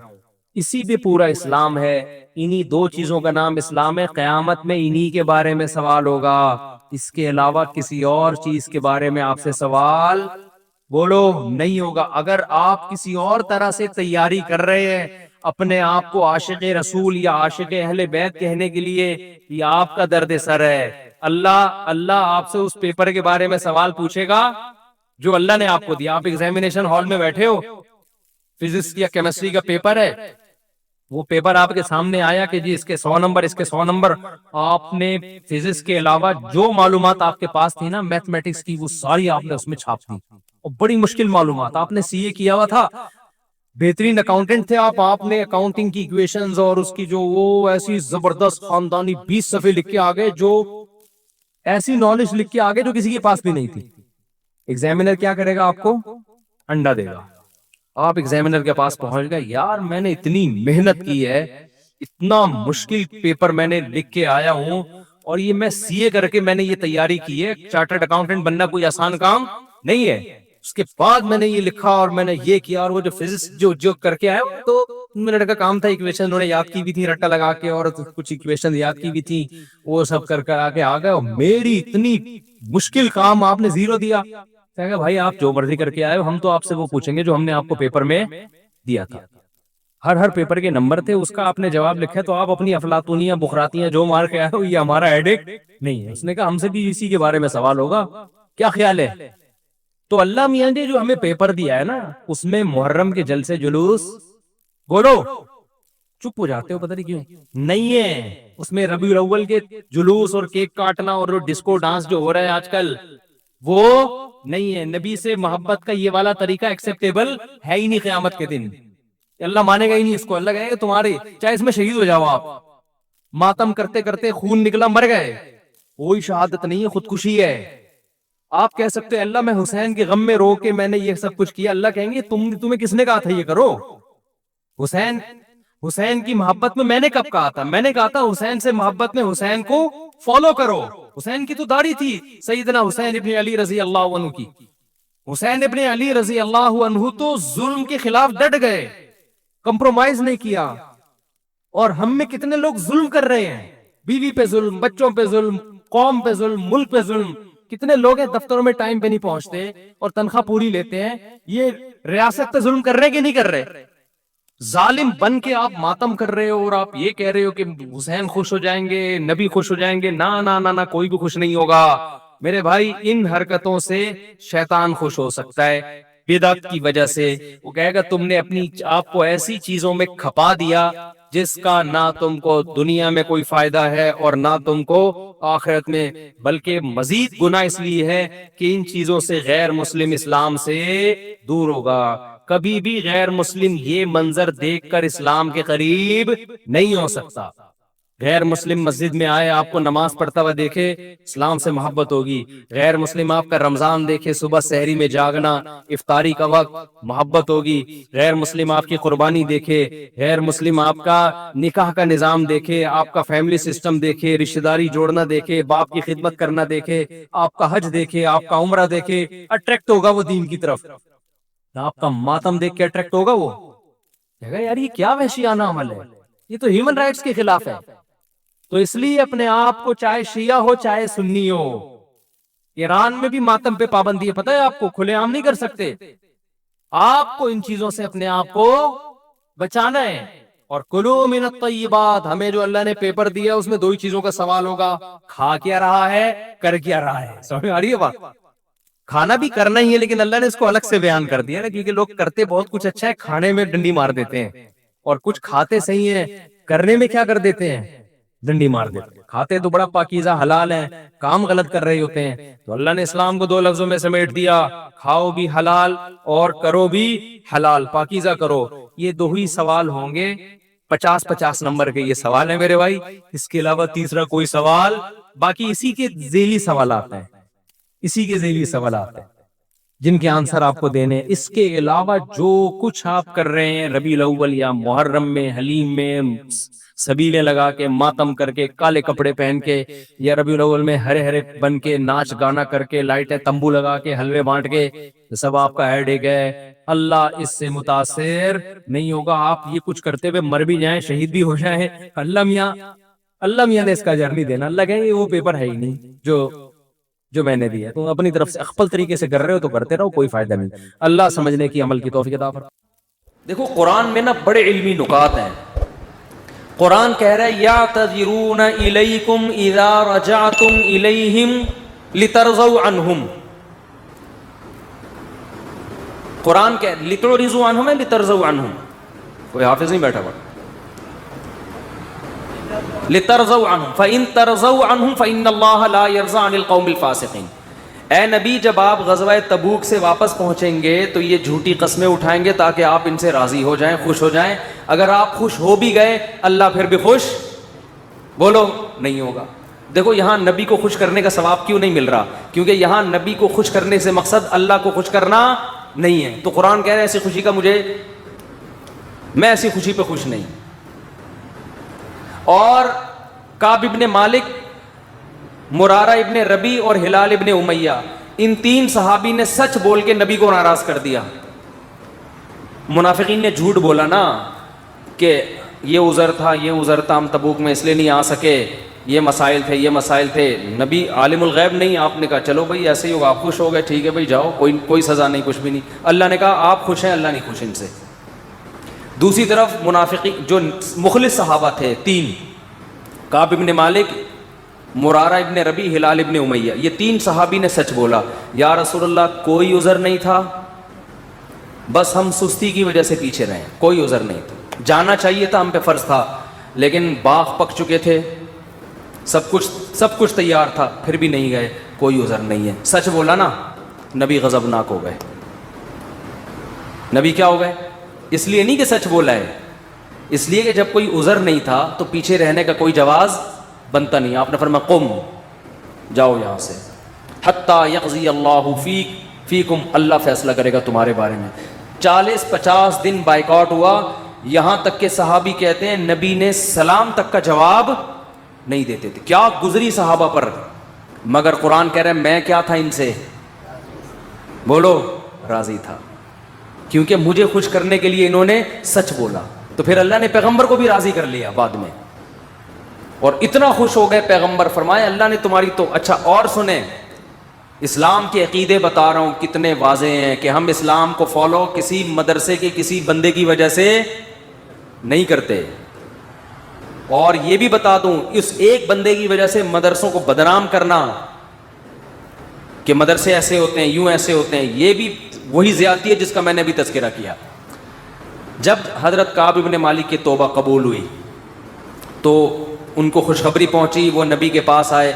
B: اسی پہ پورا اسلام ہے. انہی دو چیزوں کا نام اسلام ہے. قیامت میں انہی کے بارے میں سوال ہوگا, اس کے علاوہ کسی اور چیز کے بارے میں آپ سے سوال بولو نہیں ہوگا. اگر آپ کسی اور طرح سے تیاری کر رہے ہیں اپنے آپ کو عاشق رسول یا عاشق اہل بیت کہنے کے لیے, یہ آپ کا درد سر ہے. اللہ آپ سے اس پیپر کے بارے میں سوال پوچھے گا جو اللہ نے آپ کو دیا. آپ ایگزامینیشن ہال میں بیٹھے ہو, فزکس یا کیمسٹری کا پیپر ہے, وہ پیپر آپ کے سامنے آیا کہ جی اس کے 100 نمبر, اس کے 100 نمبر. آپ نے فزکس کے علاوہ جو معلومات آپ کے پاس تھی نا میتھمیٹکس کی, وہ ساری آپ نے اس میں چھاپ دی, اور بڑی مشکل معلومات. آپ نے سی اے کیا ہوا تھا, بہترین اکاؤنٹنٹ تھے آپ نے اکاؤنٹنگ کی ایکویشنز اور اس کی جو وہ ایسی زبردست خاندانی 20 صفحے لکھ کے آگے, جو ایسی نالج لکھ کے آگے جو کسی کے پاس بھی نہیں تھی. ایگزامینر کیا کرے گا؟ آپ کو انڈا دے گا. آپ ایگزامینر کے پاس پہنچ گئے, یار میں نے اتنی محنت کی ہے, اتنا مشکل پیپر میں نے لکھ کے آیا ہوں, اور یہ میں سی اے کر کے میں نے یہ تیاری کی ہے. چارٹرڈ اکاؤنٹنٹ بننا کوئی آسان کام نہیں ہے. اس کے بعد میں نے یہ لکھا اور میں نے یہ کیا, اور وہ جو فزکس جو کر کے آیا تو منٹ کا کام تھا. ایکویشن انہوں نے یاد کی بھی تھی رٹا لگا کے, اور کچھ ایکویشن یاد کی بھی تھی, وہ سب کر کر آگے آ گئے. اور میری اتنی مشکل کام آپ نے زیرو دیا. کہ بھائی آپ جو مرضی کر کے آئے ہو, ہم تو آپ سے وہ پوچھیں گے جو ہم نے آپ کو پیپر میں دیا تھا. ہر پیپر کے نمبر تھے, اس کا آپ نے جواب لکھا, تو آپ اپنی افلاطونیاں بخراتیاں جو مار کے آئے ہو یہ ہمارا ایڈکٹ نہیں ہے. اس نے کہا ہم سے بھی اسی کے بارے میں سوال ہوگا, کیا خیال ہے؟ تو اللہ میاں نے جو ہمیں پیپر دیا ہے نا, اس میں محرم کے جلسے جلوس, بولو چپ ہو جاتے ہو پتہ نہیں کیوں, نہیں ہے. اس میں ربیع الاول کے جلوس اور کیک کاٹنا اور ڈسکو ڈانس جو ہو رہا ہے آج کل, وہ نہیں ہے. نبی سے محبت کا یہ والا طریقہ ایکسیپٹیبل ہے ہی نہیں قیامت کے دن. اللہ مانے گا ہی نہیں اس کو. اللہ کہے گا تمہارے چاہے اس میں شہید ہو جاؤ, آپ ماتم کرتے کرتے خون نکلا مر گئے, کوئی شہادت نہیں ہے, خودکشی ہے. آپ کہہ سکتے ہیں اللہ میں حسین کے غم میں رو کے میں نے یہ سب کچھ کیا. اللہ کہیں گے تمہیں کس نے کہا تھا یہ کرو؟ حسین کی محبت میں نے کب کہا تھا؟ میں نے کہا تھا حسین سے محبت میں حسین کو فالو کرو. حسین کی تو داڑھی تھی, سیدنا حسین ابن علی رضی اللہ عنہ کی. حسین ابن علی رضی اللہ عنہ تو ظلم کے خلاف ڈٹ گئے, کمپرومائز نہیں کیا. اور ہم میں کتنے لوگ ظلم کر رہے ہیں, بیوی پہ ظلم, بچوں پہ ظلم, قوم پہ ظلم, ملک پہ ظلم. کتنے لوگ ہیں دفتروں میں ٹائم پہ نہیں پہنچتے اور تنخواہ پوری لیتے ہیں. یہ ریاست پہ ظلم کر رہے کہ نہیں کر رہے؟ ظالم بن کے آپ ماتم کر رہے ہو, اور آپ یہ کہہ رہے ہو کہ حسین خوش ہو جائیں گے, نبی خوش ہو جائیں گے. نہ کوئی بھی خوش نہیں ہوگا میرے بھائی. ان حرکتوں سے شیطان خوش ہو سکتا ہے. بدعت کی وجہ سے. وہ کہے گا تم نے اپنی آپ کو ایسی چیزوں میں کھپا دیا جس کا نہ تم کو دنیا میں کوئی فائدہ ہے اور نہ تم کو آخرت میں، بلکہ مزید گناہ اس لیے ہے کہ ان چیزوں سے غیر مسلم اسلام سے دور ہوگا. کبھی بھی غیر مسلم یہ منظر دیکھ کر اسلام کے قریب نہیں ہو سکتا. غیر مسلم مسجد میں آئے، آپ کو نماز پڑھتا ہوا دیکھے، اسلام سے محبت ہوگی. غیر مسلم آپ کا رمضان دیکھے، صبح سحری میں جاگنا، افطاری کا وقت، محبت ہوگی. غیر مسلم آپ کی قربانی دیکھے، غیر مسلم آپ کا نکاح کا نظام دیکھے، آپ کا فیملی سسٹم دیکھے، رشتہ داری جوڑنا دیکھے، باپ کی خدمت کرنا دیکھے، آپ کا حج دیکھے، آپ کا عمرہ دیکھے، اٹریکٹ ہوگا وہ دین کی طرف. آپ کا ماتم دیکھ کے اٹریکٹ ہوگا وہ، کہے گا یار یہ کیا وحشیانہ عمل ہے، یہ تو ہیومن رائٹس کے خلاف ہے. تو اس لیے اپنے آپ کو، چاہے شیعہ ہو چاہے سنی ہو، ایران میں بھی ماتم پہ پابندی ہے، پتہ ہے آپ کو، کھلے عام نہیں کر سکتے. آپ کو ان چیزوں سے اپنے آپ کو بچانا ہے. اور کلو من الطیبات، ہمیں جو اللہ نے پیپر دیا اس میں دو ہی چیزوں کا سوال ہوگا، کھا کیا رہا ہے، کر کیا رہا ہے. سمجھ میں آ رہی ہے بات؟ کھانا بھی کرنا ہی ہے، لیکن اللہ نے اس کو الگ سے بیان کر دیا نا، کیونکہ لوگ کرتے بہت کچھ اچھا ہے، کھانے میں ڈنڈی مار دیتے ہیں، اور کچھ کھاتے صحیح ہیں، کرنے میں کیا کر دیتے ہیں، ڈنڈی مار دیتے ہیں. کھاتے تو بڑا پاکیزہ حلال ہیں، کام غلط کر رہے ہوتے ہیں. تو اللہ نے اسلام کو دو لفظوں میں سمیٹ دیا، کھاؤ بھی حلال اور کرو بھی حلال، پاکیزہ کرو. یہ دو ہی سوال ہوں گے، 50 نمبر کے یہ سوال ہیں میرے بھائی. اس کے علاوہ تیسرا کوئی سوال، باقی اسی کے ذیلی سوالات ہیں، اسی کے ذیلی سوالات ہیں جن کے آنسر آپ کو دینے. اس کے علاوہ جو کچھ آپ کر رہے ہیں ربیع الاول یا محرم میں، حلیم میں، سبیلے لگا کے، ماتم کر کے، کالے کپڑے پہن کے، یا ربیع الاول میں ہرے ہرے بن کے، ناچ گانا کر کے، لائٹیں تمبو لگا کے، حلوے بانٹ کے، سب آپ کا ہیڈ ایک ہے. اللہ اس سے متاثر نہیں ہوگا. آپ یہ کچھ کرتے ہوئے مر بھی جائیں، شہید بھی ہو جائیں، اللہ میاں نے اس کا اجر نہیں دینا. اللہ کہیں وہ پیپر ہے ہی نہیں جو میں نے دیا. تو اپنی طرف سے اخفل طریقے سے کر رہے ہو تو کرتے رہو، کوئی فائدہ نہیں. اللہ سمجھنے کی، عمل کی توفیق عطا فرمائے.
A: دیکھو قرآن میں نا بڑے علمی نکات ہیں. قرآن کہہ رہا ہے یعتذرون الیکم اذا رجعتم الیہم لترضوا عنہم. قرآن کہہ لتعرضوا عنہم ہے لترضوا عنہم؟ کوئی حافظ نہیں بیٹھا ہوا. لترضوا عنہم فإن ترضوا عنہم فإن اللہ لا يرضى عن القوم الفاسقین. اے نبی جب آپ غزوہ تبوک سے واپس پہنچیں گے تو یہ جھوٹی قسمیں اٹھائیں گے تاکہ آپ ان سے راضی ہو جائیں، خوش ہو جائیں. اگر آپ خوش ہو بھی گئے اللہ پھر بھی خوش بولو نہیں ہوگا. دیکھو یہاں نبی کو خوش کرنے کا ثواب کیوں نہیں مل رہا؟ کیونکہ یہاں نبی کو خوش کرنے سے مقصد اللہ کو خوش کرنا نہیں ہے. تو قرآن کہہ رہے ہیں ایسی خوشی کا میں ایسی خوشی پہ خوش نہیں. اور کعب ابن مالک، مرارہ ابن ربی اور ہلال ابن امیہ، ان تین صحابی نے سچ بول کے نبی کو ناراض کر دیا. منافقین نے جھوٹ بولا نا کہ یہ عذر تھا، ہم تبوک میں اس لیے نہیں آ سکے، یہ مسائل تھے. نبی عالم الغیب نہیں. آپ نے کہا چلو بھائی ایسے ہی ہوگا، آپ خوش ہو گئے، ٹھیک ہے بھائی جاؤ، کوئی سزا نہیں، کچھ بھی نہیں. اللہ نے کہا آپ خوش ہیں، اللہ نہیں خوش ان سے. دوسری طرف منافقین جو مخلص صحابہ تھے تین، کعب ابن مالک، مرارہ ابن ربی، ہلال ابن امیہ، یہ تین صحابی نے سچ بولا. یا رسول اللہ کوئی عذر نہیں تھا، بس ہم سستی کی وجہ سے پیچھے رہے، کوئی عذر نہیں تھا. جانا چاہیے تھا، ہم پہ فرض تھا، لیکن باغ پک چکے تھے، سب کچھ تیار تھا، پھر بھی نہیں گئے، کوئی عذر نہیں ہے. سچ بولا نا، نبی غضبناک ہو گئے. نبی کیا ہو گئے؟ اس لیے نہیں کہ سچ بولا ہے، اس لیے کہ جب کوئی عذر نہیں تھا تو پیچھے رہنے کا کوئی جواز بنتا نہیں. آپ نے فرمایا قم، جاؤ یہاں سے، حتی یقضی اللہ فیکم، اللہ فیصلہ کرے گا تمہارے بارے میں. 40-50 دن بائیکاٹ ہوا، یہاں تک کہ صحابی کہتے ہیں نبی نے سلام تک کا جواب نہیں دیتے تھے. کیا گزری صحابہ پر، مگر قرآن کہہ رہا ہے میں کیا تھا ان سے، بولو راضی تھا، کیونکہ مجھے خوش کرنے کے لیے انہوں نے سچ بولا. تو پھر اللہ نے پیغمبر کو بھی راضی کر لیا بعد میں، اور اتنا خوش ہو گئے پیغمبر، فرمایا اللہ نے تمہاری تو. اچھا اور سنیں، اسلام کے عقیدے بتا رہا ہوں کتنے واضح ہیں کہ ہم اسلام کو فالو کسی مدرسے کے کسی بندے کی وجہ سے نہیں کرتے. اور یہ بھی بتا دوں، اس ایک بندے کی وجہ سے مدرسوں کو بدنام کرنا کہ مدرسے ایسے ہوتے ہیں، یوں ایسے ہوتے ہیں، یہ بھی وہی زیادتی ہے جس کا میں نے بھی تذکرہ کیا. جب حضرت کعب ابن مالک کی توبہ قبول ہوئی تو ان کو خوشخبری پہنچی, وہ نبی کے پاس آئے.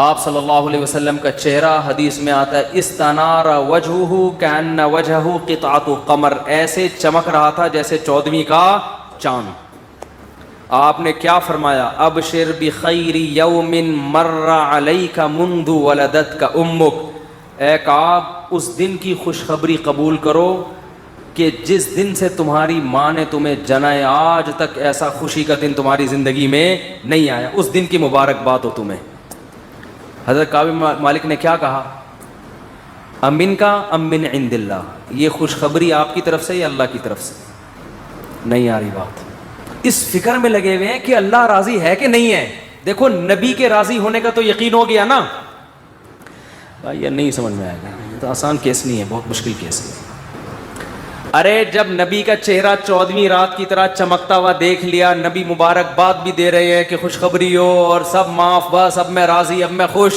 A: آپ صلی اللہ علیہ وسلم کا چہرہ حدیث میں آتا ہے استنار وجہہ کأن وجہہ قطعۃ قمر, ایسے چمک رہا تھا جیسے 14ویں کا چاند. آپ نے کیا فرمایا, ابشر بخیر یوم مر علیک منذ ولدتک امک, اے کعب اس دن کی خوشخبری قبول کرو کہ جس دن سے تمہاری ماں نے تمہیں جنائے آج تک ایسا خوشی کا دن تمہاری زندگی میں نہیں آیا, اس دن کی مبارکباد ہو تمہیں. حضرت کعب مالک نے کیا کہا, امن کا ام من عند اللہ, یہ خوشخبری آپ کی طرف سے یا اللہ کی طرف سے؟ نہیں آ رہی بات. اس فکر میں لگے ہوئے ہیں کہ اللہ راضی ہے کہ نہیں ہے. دیکھو نبی کے راضی ہونے کا تو یقین ہو گیا نا بھائی, یہ نہیں سمجھ میں آئے گا, یہ تو آسان کیس نہیں ہے, بہت مشکل کیس ہے. ارے جب نبی کا چہرہ 14ویں رات کی طرح چمکتا ہوا دیکھ لیا, نبی مبارکباد بھی دے رہے ہیں کہ خوشخبری ہو اور سب معاف, بس اب میں راضی, اب میں خوش,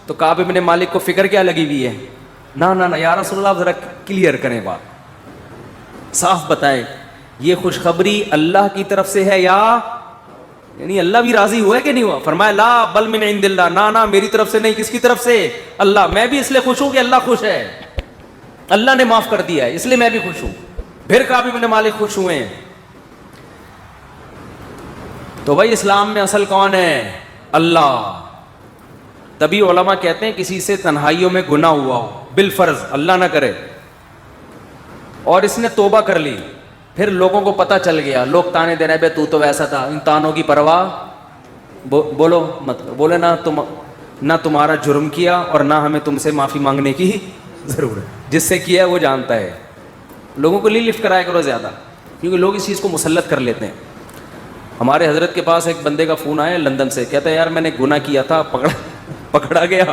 A: تو کعب ابن مالک کو فکر کیا لگی ہوئی ہے, نہ یا رسول اللہ ذرا کلیئر کریں بات, صاف بتائیں یہ خوشخبری اللہ کی طرف سے ہے یا یعنی اللہ بھی راضی ہوا ہے کہ نہیں ہوا؟ فرمایا لا بل من عند اللہ, نہ میری طرف سے نہیں, کس کی طرف سے؟ اللہ. میں بھی اس لیے خوش ہوں کہ اللہ خوش ہے, اللہ نے معاف کر دیا ہے, اس لیے میں بھی خوش ہوں. پھر کعب ابن مالک خوش ہوئے ہیں. تو بھائی اسلام میں اصل کون ہے؟ اللہ. تبھی علماء کہتے ہیں کسی سے تنہائیوں میں گناہ ہوا ہو بالفرض, اللہ نہ کرے, اور اس نے توبہ کر لی, پھر لوگوں کو پتہ چل گیا, لوگ تانے دے رہے بے تو ویسا تھا, ان تانوں کی پرواہ بولو مت, بولے نہ تمہارا جرم کیا اور نہ ہمیں تم سے معافی مانگنے کی ضرورت, جس سے کیا ہے وہ جانتا ہے. لوگوں کو لفٹ کرایا کرو زیادہ, کیونکہ لوگ اس چیز کو مسلط کر لیتے ہیں. ہمارے حضرت کے پاس ایک بندے کا فون آیا لندن سے, کہتا ہے یار میں نے گناہ کیا تھا, پکڑا گیا,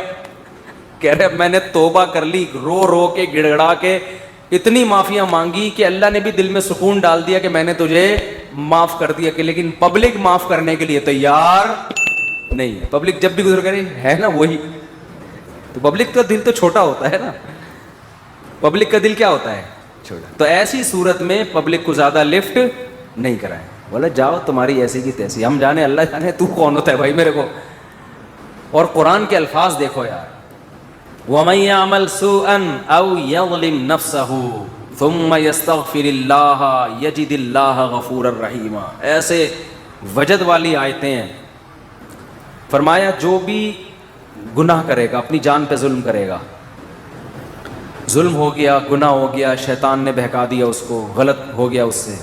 A: کہہ رہے میں نے توبہ کر لی, رو کے گڑ گڑا کے اتنی معافیاں مانگی کہ اللہ نے بھی دل میں سکون ڈال دیا کہ میں نے تجھے معاف کر دیا, کہ لیکن پبلک معاف کرنے کے لیے تیار نہیں. پبلک جب بھی گزر کرے ہے نا وہی, تو پبلک کا دل تو چھوٹا ہوتا ہے نا, پبلک کا دل کیا ہوتا ہے؟ چھوٹا. تو ایسی صورت میں پبلک کو زیادہ لفٹ نہیں کرائے, بولا جاؤ تمہاری ایسی کی تیسی, ہم جانے اللہ جانے تو کون ہوتا ہے بھائی میرے کو. اور قرآن کے الفاظ دیکھو یار, وَمَن يَعْمَلْ سُوءًا أَوْ يَظْلِمْ نَفْسَهُ ثُمَّ يَسْتَغْفِرِ اللَّهَ يَجِدِ اللَّهَ غَفُورًا رَحِيمًا. ایسے وجد والی آیتیں ہیں. فرمایا جو بھی گناہ کرے گا, اپنی جان پہ ظلم کرے گا, ظلم ہو گیا, گناہ ہو گیا, شیطان نے بہکا دیا اس کو, غلط ہو گیا اس سے,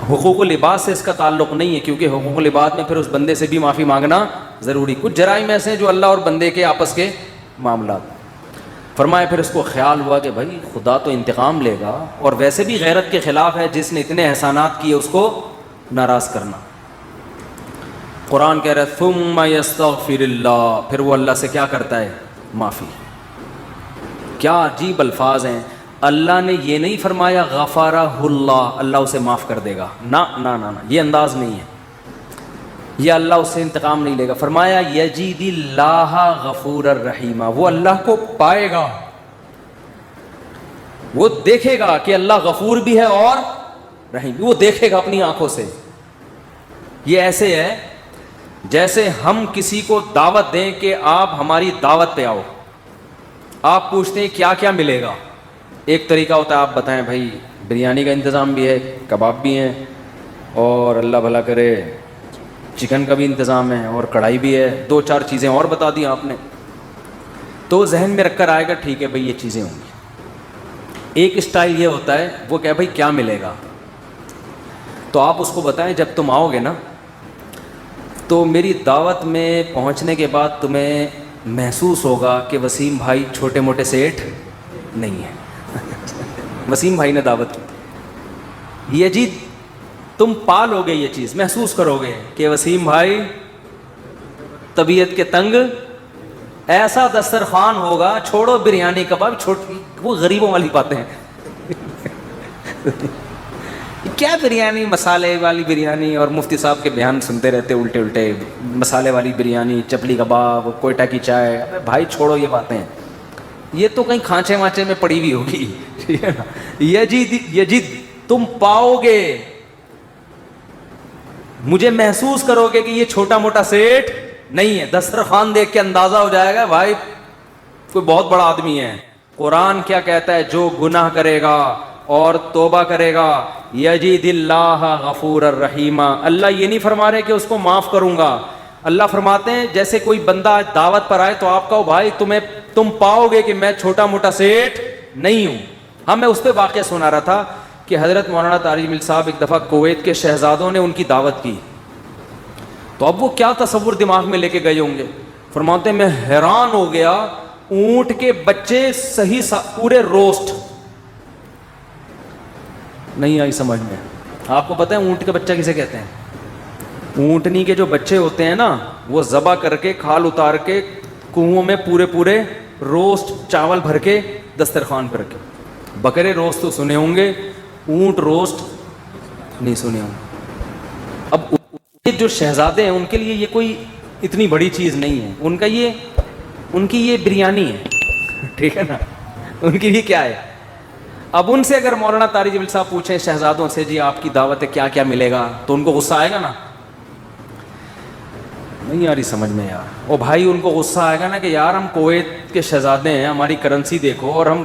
A: حقوق العباد سے اس کا تعلق نہیں ہے, کیونکہ حقوق العباد میں پھر اس بندے سے بھی معافی مانگنا ضروری. کچھ جرائم ایسے ہیں جو اللہ اور بندے کے آپس کے معاملات. فرمایا پھر اس کو خیال ہوا کہ بھائی خدا تو انتقام لے گا, اور ویسے بھی غیرت کے خلاف ہے جس نے اتنے احسانات کیے اس کو ناراض کرنا. قرآن کہہ رہا ہے ثم یستغفر اللہ, پھر وہ اللہ سے کیا کرتا ہے؟ معافی. کیا عجیب الفاظ ہیں. اللہ نے یہ نہیں فرمایا غفارہ اللہ, اللہ اسے معاف کر دے گا, نہ, یہ انداز نہیں ہے, یہ اللہ اس سے انتقام نہیں لے گا. فرمایا یجید اللہ غفور الرحیم, وہ اللہ کو پائے گا, وہ دیکھے گا کہ اللہ غفور بھی ہے اور رحیم بھی, وہ دیکھے گا اپنی آنکھوں سے. یہ ایسے ہے جیسے ہم کسی کو دعوت دیں کہ آپ ہماری دعوت پہ آؤ, آپ پوچھتے ہیں کیا کیا ملے گا. ایک طریقہ ہوتا ہے آپ بتائیں بھائی بریانی کا انتظام بھی ہے, کباب بھی ہیں, اور اللہ بھلا کرے چکن کا بھی انتظام ہے, اور کڑھائی بھی ہے, 2-4 چیزیں اور بتا دی آپ نے, تو ذہن میں رکھ کر آئے گا ٹھیک ہے بھائی یہ چیزیں ہوں گی. ایک اسٹائل یہ ہوتا ہے وہ کہ بھائی کیا ملے گا, تو آپ اس کو بتائیں جب تم آؤ گے نا تو میری دعوت میں پہنچنے کے بعد تمہیں محسوس ہوگا کہ وسیم بھائی چھوٹے موٹے سیٹ نہیں ہیں. وسیم بھائی نے دعوت کی, یہ جی تم پالو گے, یہ چیز محسوس کرو گے کہ وسیم بھائی طبیعت کے تنگ, ایسا دسترخوان ہوگا, چھوڑو بریانی کباب, وہ غریبوں والی باتیں ہیں. کیا بریانی, مسالے والی بریانی, اور مفتی صاحب کے بیان سنتے رہتے الٹے, مسالے والی بریانی, چپلی کباب, کوئٹہ کی چائے, بھائی چھوڑو یہ باتیں. یہ تو کہیں کھانچے مانچے میں پڑی ہوئی ہوگی, ٹھیک ہے نا. یجد تم پاؤ گے, مجھے محسوس کرو گے کہ یہ چھوٹا موٹا سیٹ نہیں ہے. دسترخوان دیکھ کے اندازہ ہو جائے گا بھائی کوئی بہت بڑا آدمی ہے. قرآن کیا کہتا ہے, جو گناہ کرے گا اور توبہ کرے گا, یجد اللہ غفور الرحیم. اللہ یہ نہیں فرما رہے کہ اس کو معاف کروں گا, اللہ فرماتے ہیں جیسے کوئی بندہ دعوت پر آئے تو آپ کہو بھائی تم پاؤ گے کہ میں چھوٹا موٹا سیٹ نہیں ہوں. ہاں میں اس پہ واقعہ سنا رہا تھا کہ حضرت مولانا طارق جمیل صاحب ایک دفعہ کویت کے شہزادوں نے ان کی دعوت کی, تو اب وہ کیا تصور دماغ میں لے کے گئے ہوں گے. فرماتے ہیں میں حیران ہو گیا, اونٹ کے بچے صحیح پورے روسٹ. نہیں آئی سمجھ میں؟ آپ کو پتہ ہے اونٹ کا بچہ کسے کہتے ہیں؟ اونٹنی کے جو بچے ہوتے ہیں نا, وہ ذبح کر کے کھال اتار کے کنووں میں پورے روسٹ چاول بھر کے دسترخوان پر رکھے. بکرے روسٹ تو سنے ہوں گے, اونٹ روسٹ نہیں سنے ہوں گے. اب جو شہزادے ہیں ان کے لیے یہ کوئی اتنی بڑی چیز نہیں ہے, ان کی یہ بریانی ہے, ٹھیک ہے نا, ان کی یہ کیا ہے. اب ان سے اگر مولانا طارق جمیل صاحب پوچھیں شہزادوں سے جی آپ کی دعوت ہے کیا کیا ملے گا, تو ان کو غصہ آئے گا نا, نہیں آ رہی سمجھ میں یار. او بھائی ان کو غصہ آئے گا نا کہ یار ہم کویت کے شہزادے ہیں, ہماری کرنسی دیکھو, اور ہم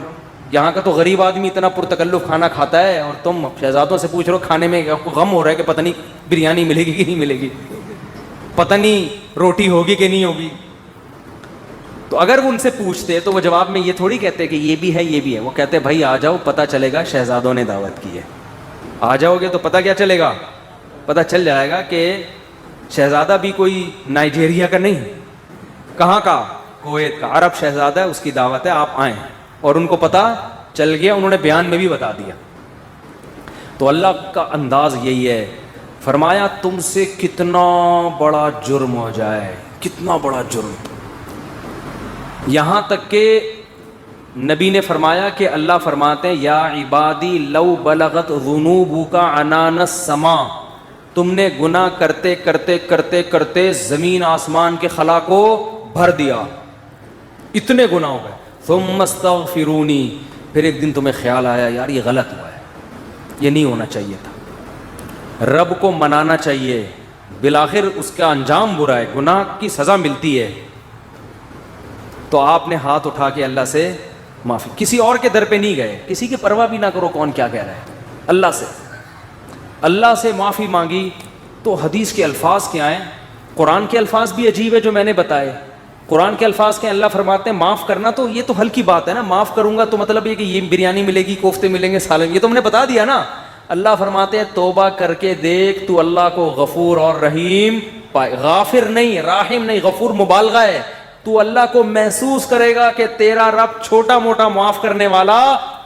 A: یہاں کا تو غریب آدمی اتنا پرتکلف کھانا کھاتا ہے, اور تم شہزادوں سے پوچھ رہے ہو کھانے میں غم ہو رہا ہے کہ پتہ نہیں بریانی ملے گی کہ نہیں ملے گی, پتہ نہیں روٹی ہوگی کہ نہیں ہوگی. تو اگر وہ ان سے پوچھتے تو وہ جواب میں یہ تھوڑی کہتے کہ یہ بھی ہے یہ بھی ہے, وہ کہتے بھائی آ جاؤ پتہ چلے گا شہزادوں نے دعوت کی ہے. آ جاؤ گے تو پتہ کیا چلے گا, پتہ چل جائے گا کہ شہزادہ بھی کوئی نائجیریا کا نہیں, کہاں کا, کویت کا, عرب شہزادہ ہے, اس کی دعوت ہے, آپ آئیں. اور ان کو پتہ چل گیا, انہوں نے بیان میں بھی بتا دیا. تو اللہ کا انداز یہی ہے, فرمایا تم سے کتنا بڑا جرم ہو جائے, کتنا بڑا جرم, یہاں تک کہ نبی نے فرمایا کہ اللہ فرماتے ہیں یا عبادی لو بلغت ذنوبک عنان السماء, تم نے گناہ کرتے کرتے کرتے کرتے زمین آسمان کے خلا کو بھر دیا, اتنے گناہ ہو گئے. ثم استغفرونی, پھر ایک دن تمہیں خیال آیا یار یہ غلط ہوا ہے, یہ نہیں ہونا چاہیے تھا, رب کو منانا چاہیے, بالآخر اس کا انجام برا ہے, گناہ کی سزا ملتی ہے. تو آپ نے ہاتھ اٹھا کے اللہ سے معافی, کسی اور کے در پہ نہیں گئے, کسی کی پرواہ بھی نہ کرو کون کیا کہہ رہا ہے, اللہ سے معافی مانگی. تو حدیث کے الفاظ کیا ہیں, قرآن کے الفاظ بھی عجیب ہے جو میں نے بتائے. قرآن کے الفاظ کے اللہ فرماتے ہیں معاف کرنا, تو یہ تو ہلکی بات ہے نا, معاف کروں گا تو مطلب یہ کہ یہ بریانی ملے گی, کوفتے ملیں گے, سالن, یہ تو ہم نے بتا دیا نا. اللہ فرماتے ہیں توبہ کر کے دیکھ تو اللہ کو غفور اور رحیم پائے, غافر نہیں, راحم نہیں, غفور مبالغہ ہے. تو اللہ کو محسوس کرے گا کہ تیرا رب چھوٹا موٹا معاف کرنے والا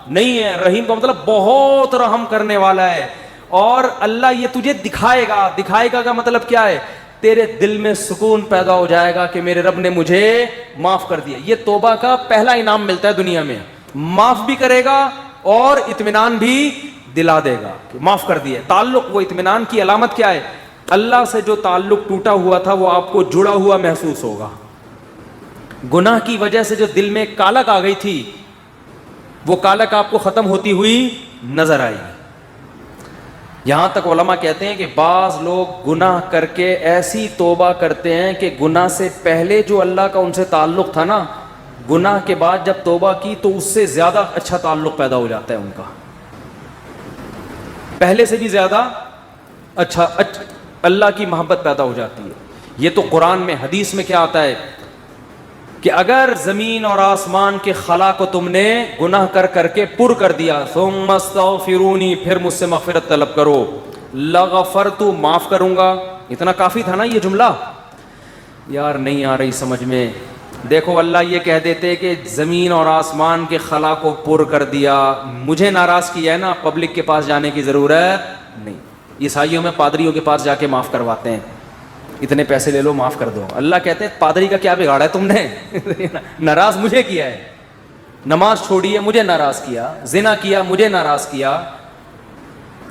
A: نہیں ہے, رحیم کا مطلب بہت رحم کرنے والا ہے. اور اللہ یہ تجھے دکھائے گا کا مطلب کیا ہے, تیرے دل میں سکون پیدا ہو جائے گا کہ میرے رب نے مجھے معاف کر دیا. یہ توبہ کا پہلا انعام ملتا ہے دنیا میں, معاف بھی کرے گا اور اطمینان بھی دلا دے گا کہ معاف کر دیا. تعلق, وہ اطمینان کی علامت کیا ہے, اللہ سے جو تعلق ٹوٹا ہوا تھا وہ آپ کو جڑا ہوا محسوس ہوگا. گناہ کی وجہ سے جو دل میں کالک آ گئی تھی وہ کالک آپ کو ختم ہوتی ہوئی نظر آئی. یہاں تک علماء کہتے ہیں کہ بعض لوگ گناہ کر کے ایسی توبہ کرتے ہیں کہ گناہ سے پہلے جو اللہ کا ان سے تعلق تھا نا, گناہ کے بعد جب توبہ کی تو اس سے زیادہ اچھا تعلق پیدا ہو جاتا ہے ان کا, پہلے سے بھی زیادہ اچھا اللہ کی محبت پیدا ہو جاتی ہے. یہ تو قرآن میں, حدیث میں کیا آتا ہے کہ اگر زمین اور آسمان کے خلا کو تم نے گناہ کر کر کے پر کر دیا, ثم استغفرونی, پھر مجھ سے مغفرت طلب کرو, لغفرت, معاف کروں گا. اتنا کافی تھا نا یہ جملہ, یار نہیں آ رہی سمجھ میں. دیکھو اللہ یہ کہہ دیتے کہ زمین اور آسمان کے خلا کو پر کر دیا, مجھے ناراض کیا ہے نا, پبلک کے پاس جانے کی ضرورت نہیں. عیسائیوں میں پادریوں کے پاس جا کے معاف کرواتے ہیں, اتنے پیسے لے لو معاف کر دو. اللہ کہتے ہیں پادری کا کیا بگاڑا ہے تم نے, ناراض مجھے کیا ہے, نماز چھوڑی ہے مجھے ناراض کیا, زنا کیا مجھے ناراض کیا,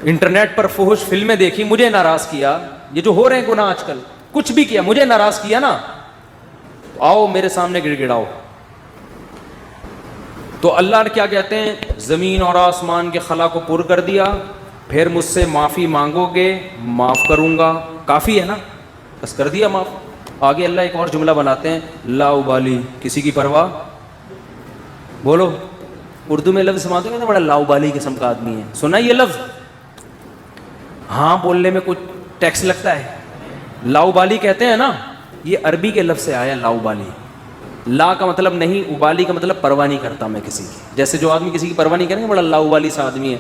A: انٹرنیٹ پر فحش فلمیں دیکھی مجھے ناراض کیا, یہ جو ہو رہے ہیں گناہ آج کل, کچھ بھی کیا مجھے ناراض کیا نا, آؤ میرے سامنے گڑ گڑاؤ. تو اللہ نے کیا کہتے ہیں, زمین اور آسمان کے خلا کو پر کر دیا, پھر مجھ سے معافی مانگو گے معاف کروں گا. کافی ہے نا, بس کر دیا معاف. آگے اللہ ایک اور جملہ بناتے ہیں, لا ابالی, کسی کی پرواہ. بولو, اردو میں لفظ سماتے ہیں, بڑا لا ابالی قسم کا آدمی ہے. سنا یہ لفظ؟ ہاں بولنے میں کچھ ٹیکس لگتا ہے. لا ابالی کہتے ہیں نا, یہ عربی کے لفظ سے آیا لا ابالی. لا کا مطلب نہیں, ابالی کا مطلب پرواہ نہیں کرتا میں کسی کی. جیسے جو آدمی کسی کی پرواہ نہیں کریں گے, بڑا لا ابالی سا آدمی ہے.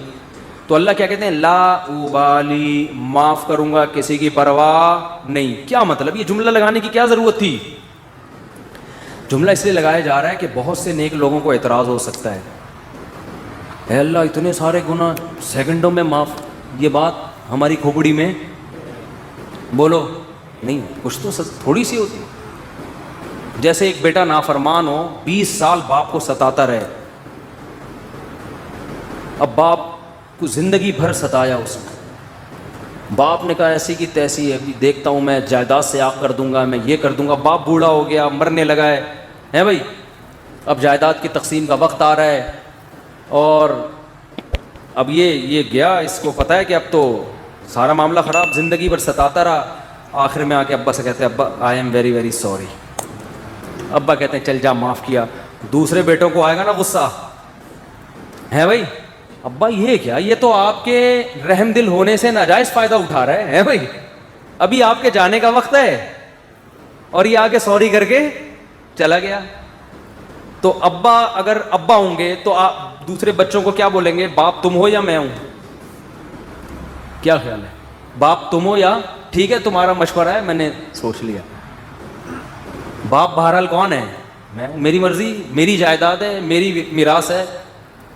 A: تو اللہ کیا کہتے ہیں, لا ابالی, معاف کروں گا کسی کی پرواہ نہیں. کیا مطلب, یہ جملہ لگانے کی کیا ضرورت تھی؟ جملہ اس لیے لگایا جا رہا ہے کہ بہت سے نیک لوگوں کو اعتراض ہو سکتا ہے, اے اللہ اتنے سارے گناہ سیکنڈوں میں معاف, یہ بات ہماری کھوپڑی میں بولو نہیں, کچھ تو تھوڑی سی ہوتی. جیسے ایک بیٹا نافرمان ہو, 20 سال باپ کو ستاتا رہے. اب باپ کو زندگی بھر ستایا اس نے, باپ نے کہا ایسی کی تیسی ہے, دیکھتا ہوں میں جائیداد سے آگ کر دوں گا, میں یہ کر دوں گا. باپ بوڑھا ہو گیا, مرنے لگا ہے بھائی, اب جائیداد کی تقسیم کا وقت آ رہا ہے, اور اب یہ گیا, اس کو پتہ ہے کہ اب تو سارا معاملہ خراب, زندگی بھر ستاتا رہا. آخر میں آ کے ابا سے کہتے ہیں, ابا I am very very sorry. ابا کہتے ہیں چل جا معاف کیا. دوسرے بیٹوں کو آئے گا نا غصہ, ہے بھائی, ابا یہ کیا, یہ تو آپ کے رحم دل ہونے سے ناجائز فائدہ اٹھا رہا ہے بھائی, ابھی آپ کے جانے کا وقت ہے, اور یہ آ کے سوری کر کے چلا گیا. تو ابا اگر ابا ہوں گے تو آپ دوسرے بچوں کو کیا بولیں گے, باپ تم ہو یا میں ہوں؟ کیا خیال ہے, باپ تم ہو یا ٹھیک ہے تمہارا مشورہ ہے, میں نے سوچ لیا. باپ بہرحال کون ہے, میں, میری مرضی, میری جائیداد ہے, میری میراث ہے,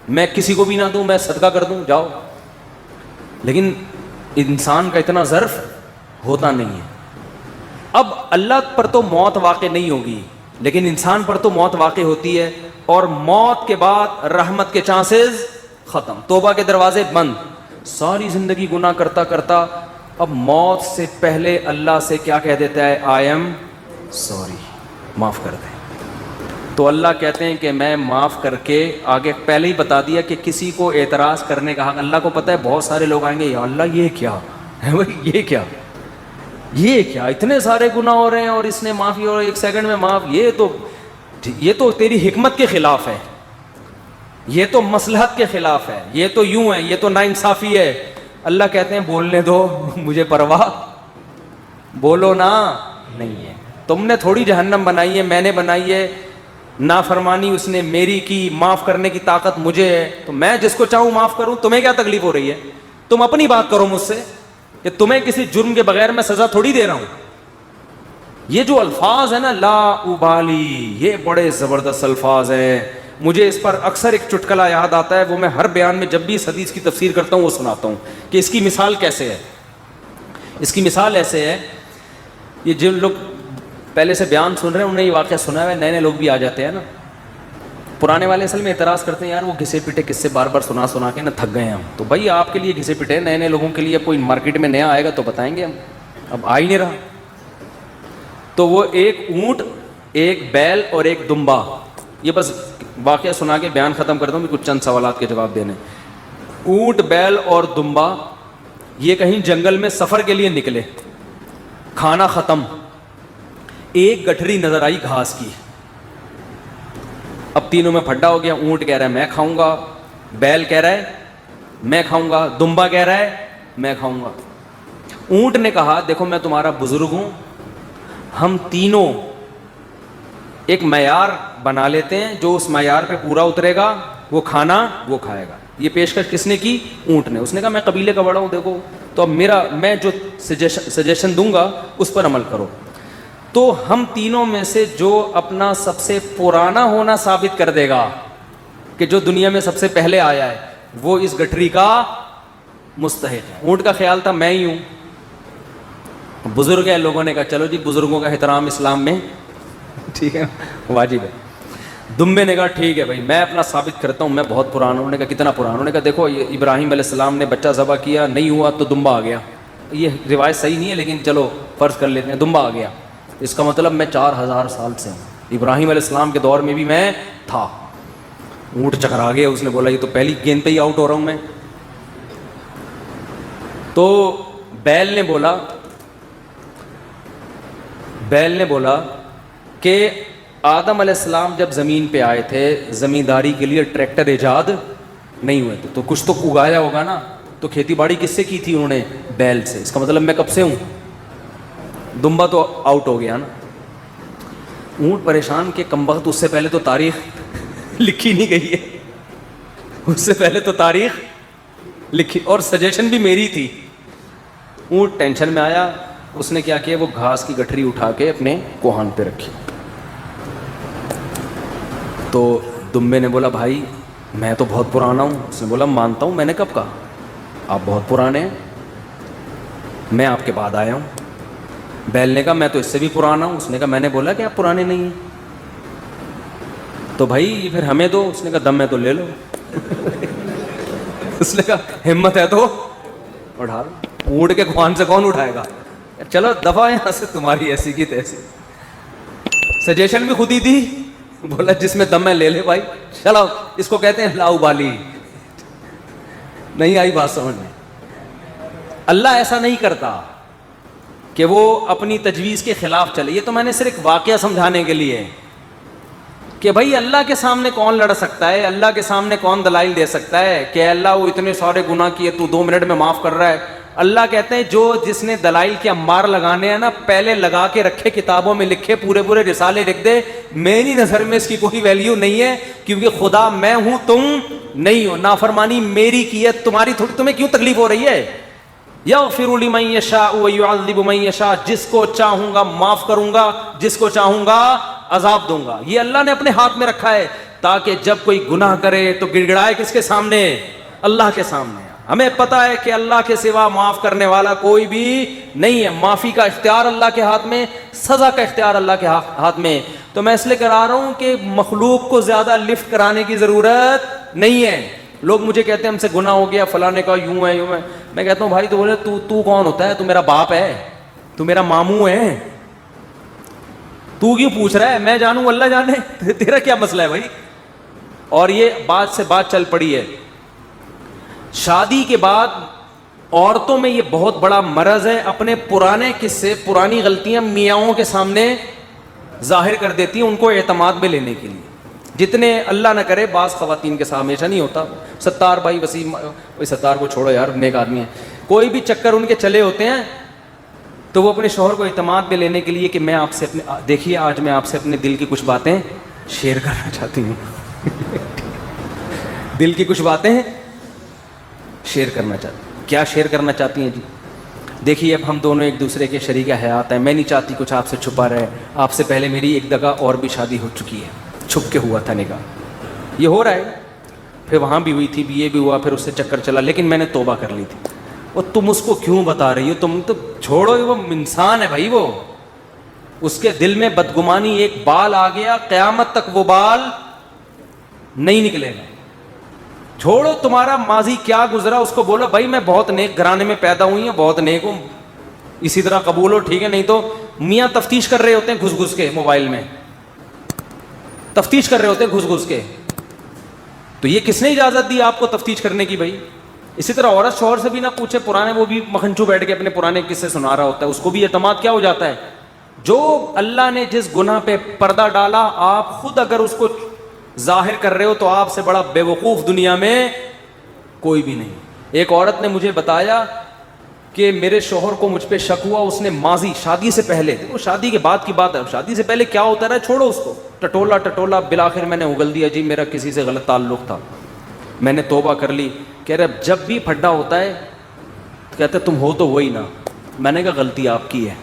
A: میں کسی کو بھی نہ دوں, میں صدقہ کر دوں, جاؤ. لیکن انسان کا اتنا ظرف ہوتا نہیں ہے. اب اللہ پر تو موت واقع نہیں ہوگی, لیکن انسان پر تو موت واقع ہوتی ہے, اور موت کے بعد رحمت کے چانسز ختم, توبہ کے دروازے بند. ساری زندگی گناہ کرتا کرتا اب موت سے پہلے اللہ سے کیا کہہ دیتا ہے, آئی ایم سوری, معاف کر دیں. تو اللہ کہتے ہیں کہ میں معاف کر کے, آگے پہلے ہی بتا دیا کہ کسی کو اعتراض کرنے کا حق, اللہ کو پتہ ہے بہت سارے لوگ آئیں گے, یا اللہ یہ کیا ہے بھائی, یہ کیا اتنے سارے گناہ ہو رہے ہیں اور اس نے معافی اور 1 سیکنڈ میں معاف, یہ تو تیری حکمت کے خلاف ہے, یہ تو مصلحت کے خلاف ہے, یہ تو یوں ہے, یہ تو ناانصافی ہے. اللہ کہتے ہیں بولنے دو, مجھے پرواہ بولو نا نہیں ہے. تم نے تھوڑی جہنم بنائی ہے, میں نے بنائی ہے. نافرمانی اس نے میری کی, معاف کرنے کی طاقت مجھے ہے, تو میں جس کو چاہوں معاف کروں. تمہیں کیا تکلیف ہو رہی ہے, تم اپنی بات کرو مجھ سے, کہ تمہیں کسی جرم کے بغیر میں سزا تھوڑی دے رہا ہوں. یہ جو الفاظ ہیں نا, لا ابالی, یہ بڑے زبردست الفاظ ہیں. مجھے اس پر اکثر ایک چٹکلا یاد آتا ہے, وہ میں ہر بیان میں جب بھی اس حدیث کی تفسیر کرتا ہوں وہ سناتا ہوں, کہ اس کی مثال کیسے ہے. اس کی مثال ایسے ہے, یہ جن لوگ پہلے سے بیان سن رہے ہیں انہوں نے یہ واقعہ سنا ہے, نئے لوگ بھی آ جاتے ہیں نا. پرانے والے اصل میں اعتراض کرتے ہیں, یار وہ گھسے پٹے قصے بار بار سنا کے نا تھک گئے ہیں ہم. تو بھائی آپ کے لیے گھسے پٹے, نئے لوگوں کے لیے کوئی مارکیٹ میں نیا آئے گا تو بتائیں گے ہم, اب آ ہی نہیں رہا. تو وہ ایک اونٹ, ایک بیل اور ایک دمبا, یہ بس واقعہ سنا کے بیان ختم کرتا ہوں, کچھ چند سوالات کے جواب دینے. اونٹ, بیل اور دمبا یہ کہیں جنگل میں سفر کے لیے نکلے, کھانا ختم, ایک گٹھری نظر آئی گھاس کی. اب تینوں میں پھڈا ہو گیا. اونٹ کہہ رہا ہے میں کھاؤں گا, بیل کہہ رہا ہے میں کھاؤں گا, دمبا کہہ رہا ہے میں کھاؤں گا. اونٹ نے کہا دیکھو میں تمہارا بزرگ ہوں, ہم تینوں ایک معیار بنا لیتے ہیں, جو اس معیار پہ پورا اترے گا وہ کھانا وہ کھائے گا. یہ پیشکش کس نے کی؟ اونٹ نے. اس نے کہا میں قبیلے کا بڑا ہوں, دیکھو تو اب میں جو سجیشن دوں گا اس پر عمل کرو. تو ہم تینوں میں سے جو اپنا سب سے پرانا ہونا ثابت کر دے گا کہ جو دنیا میں سب سے پہلے آیا ہے وہ اس گٹھری کا مستحق ہے. اونٹ کا خیال تھا میں ہی ہوں, بزرگ ہے. لوگوں نے کہا چلو جی بزرگوں کا احترام اسلام میں ٹھیک ہے واجب ہے. دمبے نے کہا ٹھیک ہے بھائی میں اپنا ثابت کرتا ہوں, میں بہت پرانا ہوں. انہوں نے کہا کتنا پرانا؟ انہوں نے کہا دیکھو ابراہیم علیہ السلام نے بچہ ذبح کیا, نہیں ہوا تو دمبا آ گیا. یہ روایت صحیح نہیں ہے لیکن چلو فرض کر لیتے ہیں, دمبا آ گیا. اس کا مطلب میں 4000 سال سے ہوں, ابراہیم علیہ السلام کے دور میں بھی میں تھا. اونٹ چکرا گیا, اس نے بولا یہ تو پہلی گیند پہ ہی آؤٹ ہو رہا ہوں میں. تو بیل نے بولا کہ آدم علیہ السلام جب زمین پہ آئے تھے زمینداری کے لیے ٹریکٹر ایجاد نہیں ہوئے تھے, تو کچھ تو اگایا ہوگا نا, تو کھیتی باڑی کس سے کی تھی انہوں نے؟ بیل سے. اس کا مطلب میں کب سے ہوں؟ دمبا تو آؤٹ ہو گیا نا. اونٹ پریشان کہ کمبخت, اس سے پہلے تو تاریخ لکھی نہیں گئی ہے, اس سے پہلے تو تاریخ لکھی, اور سجیشن بھی میری تھی. اونٹ ٹینشن میں آیا, اس نے کیا کیا, وہ گھاس کی گٹھری اٹھا کے اپنے کوہان پہ رکھی. تو دمبے نے بولا بھائی میں تو بہت پرانا ہوں. اس نے بولا مانتا ہوں, میں نے کب کہا, آپ بہت پرانے ہیں, میں آپ کے بعد آیا ہوں. بیل نے کہا میں تو اس سے بھی پرانا ہوں. اس نے کہا میں نے بولا کہ آپ پرانے نہیں ہیں, تو بھائی پھر ہمیں دو. اس نے کہا دم میں تو لے لو. اس نے کہا ہمت ہے تو اٹھا لو. اونٹ کے خوان سے کون اٹھائے گا؟ چلو دفعہ یہاں سے, تمہاری ایسی کی تیسی. سجیشن بھی خود ہی دی. بولا جس میں دم ہے لے لے بھائی, چلو. اس کو کہتے ہیں لاؤ بالی. نہیں آئی بات سمجھ میں؟ اللہ ایسا نہیں کرتا کہ وہ اپنی تجویز کے خلاف چلے. یہ تو میں نے صرف واقعہ سمجھانے کے لیے کہ بھائی اللہ کے سامنے کون لڑ سکتا ہے, اللہ کے سامنے کون دلائل دے سکتا ہے کہ اللہ وہ اتنے سارے گناہ کیے تو 2 منٹ میں معاف کر رہا ہے. اللہ کہتے ہیں جو جس نے دلائل کے انبار لگانے ہیں نا, پہلے لگا کے رکھے, کتابوں میں لکھے, پورے رسالے لکھ دے. میری نظر میں اس کی کوئی ویلیو نہیں ہے, کیونکہ خدا میں ہوں, تم نہیں ہو. نافرمانی میری کی ہے, تمہاری تھوڑی. تمہیں کیوں تکلیف ہو رہی ہے؟ یغفر لمن یشاء ویعذب من یشاء. جس کو چاہوں گا معاف کروں گا, جس کو چاہوں گا عذاب دوں گا. یہ اللہ نے اپنے ہاتھ میں رکھا ہے تاکہ جب کوئی گناہ کرے تو گڑ گڑائے کس کے سامنے؟ اللہ کے سامنے. ہمیں پتہ ہے کہ اللہ کے سوا معاف کرنے والا کوئی بھی نہیں ہے. معافی کا اختیار اللہ کے ہاتھ میں, سزا کا اختیار اللہ کے ہاتھ میں. تو میں اس لیے کرا رہا ہوں کہ مخلوق کو زیادہ لفٹ کرانے کی ضرورت نہیں ہے. لوگ مجھے کہتے ہیں ہم سے گناہ ہو گیا, فلاں نے کہا یوں ہے یوں ہے. میں کہتا ہوں بھائی تو بولے تو کون ہوتا ہے؟ تو میرا باپ ہے, تو میرا ماموں ہے, تو کیوں پوچھ رہا ہے؟ میں جانوں اللہ جانے, تیرا کیا مسئلہ ہے بھائی؟ اور یہ بات سے بات چل پڑی ہے. شادی کے بعد عورتوں میں یہ بہت بڑا مرض ہے, اپنے پرانے قصے, پرانی غلطیاں میاؤں کے سامنے ظاہر کر دیتی ہیں ان کو اعتماد میں لینے کے لیے. جتنے اللہ نہ کرے, بعض خواتین کے ساتھ ہمیشہ نہیں ہوتا. ستار بھائی وسیم, ستار کو چھوڑو یار, نیک آدمی ہے, کوئی بھی چکر ان کے چلے ہوتے ہیں تو وہ اپنے شوہر کو اعتماد میں لینے کے لیے کہ میں آپ سے اپنے, دیکھیے آج میں آپ سے اپنے دل کی کچھ باتیں شیئر کرنا چاہتی ہوں. دل کی کچھ باتیں شیئر کرنا چاہتی ہوں. کیا شیئر کرنا چاہتی ہیں جی؟ دیکھیے اب ہم دونوں ایک دوسرے کے شریک حیات ہیں, میں نہیں چاہتی کچھ آپ سے چھپا رہے. آپ سے پہلے میری ایک جگہ اور بھی شادی ہو چکی ہے, چھپ کے ہوا تھا نکاح, یہ ہو رہا ہے, پھر وہاں بھی ہوئی تھی, یہ بھی ہوا, پھر اس سے چکر چلا, لیکن میں نے توبہ کر لی تھی. اور تم اس کو کیوں بتا رہی ہو؟ تم تو چھوڑو, وہ انسان ہے بھائی, وہ اس کے دل میں بدگمانی, ایک بال آ گیا, قیامت تک وہ بال نہیں نکلے گا. چھوڑو تمہارا ماضی کیا گزرا, اس کو بولو بھائی میں بہت نیک گھرانے میں پیدا ہوئی ہوں, بہت نیک ہوں, اسی طرح قبول ہو, ٹھیک ہے. نہیں تو میاں تفتیش کر رہے ہوتے ہیں گھس گھس کے, موبائل میں تفتیش کر رہے ہوتے ہیں گھس گھس کے. تو یہ کس نے اجازت دی آپ کو تفتیش کرنے کی بھائی؟ اسی طرح عورت شوہر سے بھی نہ پوچھے, پرانے, وہ بھی مکھنچو بیٹھ کے اپنے پرانے قصے سنا رہا ہوتا ہے, اس کو بھی اعتماد کیا ہو جاتا ہے. جو اللہ نے جس گناہ پہ پردہ ڈالا, آپ خود اگر اس کو ظاہر کر رہے ہو تو آپ سے بڑا بے وقوف دنیا میں کوئی بھی نہیں. ایک عورت نے مجھے بتایا کہ میرے شوہر کو مجھ پہ شک ہوا, اس نے ماضی, شادی سے پہلے, وہ شادی کے بعد کی بات ہے, شادی سے پہلے کیا ہوتا رہا چھوڑو اس کو, ٹٹولا بالآخر میں نے اگل دیا جی میرا کسی سے غلط تعلق تھا, میں نے توبہ کر لی. کہہ رہے جب بھی پھڈا ہوتا ہے کہتے تم ہو تو وہی نا. میں نے کہا غلطی آپ کی ہے,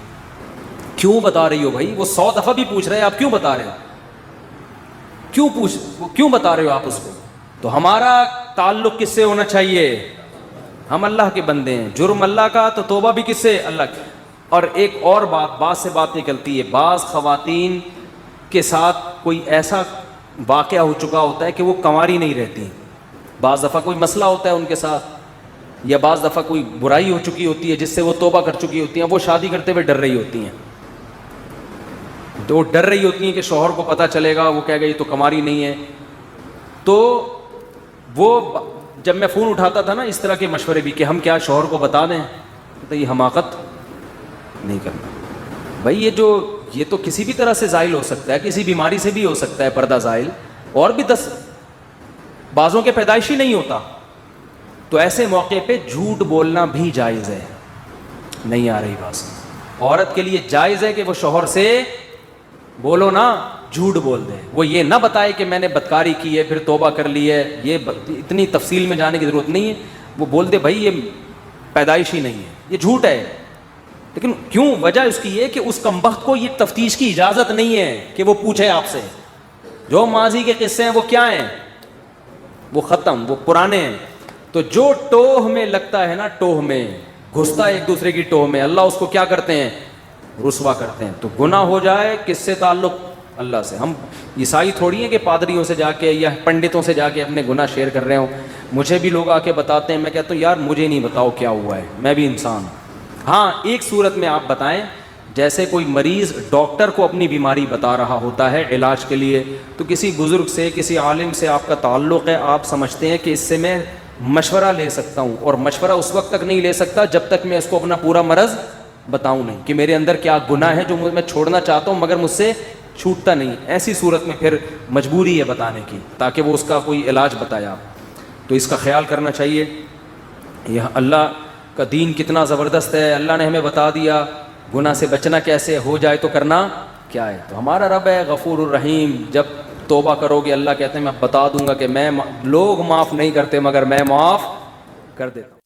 A: کیوں بتا رہی ہو بھائی؟ وہ 100 دفعہ بھی پوچھ رہے ہیں, آپ کیوں بتا رہے ہو, کیوں بتا رہے ہو آپ اس کو؟ تو ہمارا تعلق کس سے ہونا چاہیے؟ ہم اللہ کے بندے ہیں, جرم اللہ کا, تو توبہ بھی کس سے؟ اللہ کی. اور ایک اور بات سے بات نکلتی ہے, بعض خواتین کے ساتھ کوئی ایسا واقعہ ہو چکا ہوتا ہے کہ وہ کنواری نہیں رہتی. بعض دفعہ کوئی مسئلہ ہوتا ہے ان کے ساتھ, یا بعض دفعہ کوئی برائی ہو چکی ہوتی ہے جس سے وہ توبہ کر چکی ہوتی ہیں, وہ شادی کرتے ہوئے ڈر رہی ہوتی ہیں. تو وہ ڈر رہی ہوتی ہیں کہ شوہر کو پتہ چلے گا, وہ کہے گا یہ تو کنواری نہیں ہے. تو وہ جب میں فون اٹھاتا تھا نا اس طرح کے مشورے بھی کہ ہم کیا شوہر کو بتا دیں، تو یہ حماقت نہیں کرنا بھائی، یہ تو کسی بھی طرح سے زائل ہو سکتا ہے، کسی بیماری سے بھی ہو سکتا ہے پردہ زائل، اور بھی 10 بعضوں کے پیدائشی نہیں ہوتا، تو ایسے موقع پہ جھوٹ بولنا بھی جائز ہے. نہیں آ رہی بات؟ عورت کے لیے جائز ہے کہ وہ شوہر سے بولو نا، جھوٹ بول دے، وہ یہ نہ بتائے کہ میں نے بدکاری کی ہے پھر توبہ کر لی ہے، یہ اتنی تفصیل میں جانے کی ضرورت نہیں ہے. وہ بول دے بھائی یہ پیدائشی نہیں ہے، یہ جھوٹ ہے. لیکن کیوں؟ وجہ اس کی یہ کہ اس کمبخت کو یہ تفتیش کی اجازت نہیں ہے کہ وہ پوچھے آپ سے. جو ماضی کے قصے ہیں وہ کیا ہیں؟ وہ ختم، وہ پرانے ہیں. تو جو ٹوہ میں لگتا ہے نا، ٹوہ میں گھستا ہے ایک دوسرے کی ٹوہ میں، اللہ اس کو کیا کرتے ہیں؟ رسوا کرتے ہیں. تو گناہ ہو جائے کس سے تعلق؟ اللہ سے. ہم عیسائی تھوڑی ہیں کہ پادریوں سے جا کے یا پنڈتوں سے جا کے اپنے گناہ شیئر کر رہے ہوں. مجھے بھی لوگ آ کے بتاتے ہیں، میں کہتا ہوں یار مجھے نہیں بتاؤ کیا ہوا ہے، میں بھی انسان ہوں. ہاں ایک صورت میں آپ بتائیں، جیسے کوئی مریض ڈاکٹر کو اپنی بیماری بتا رہا ہوتا ہے علاج کے لیے، تو کسی بزرگ سے، کسی عالم سے آپ کا تعلق ہے، آپ سمجھتے ہیں کہ اس سے میں مشورہ لے سکتا ہوں، اور مشورہ اس وقت تک نہیں لے سکتا جب تک میں اس کو اپنا پورا مرض بتاؤں نہیں کہ میرے اندر کیا گناہ ہے جو میں چھوڑنا چاہتا ہوں مگر مجھ سے چھوٹتا نہیں. ایسی صورت میں پھر مجبوری ہے بتانے کی تاکہ وہ اس کا کوئی علاج بتایا. تو اس کا خیال کرنا چاہیے. یہ اللہ کا دین کتنا زبردست ہے، اللہ نے ہمیں بتا دیا گناہ سے بچنا کیسے، ہو جائے تو کرنا کیا ہے. تو ہمارا رب ہے غفور الرحیم، جب توبہ کرو گے اللہ کہتے ہیں میں بتا دوں گا کہ میں لوگ معاف نہیں کرتے مگر میں معاف کر دیتا ہوں.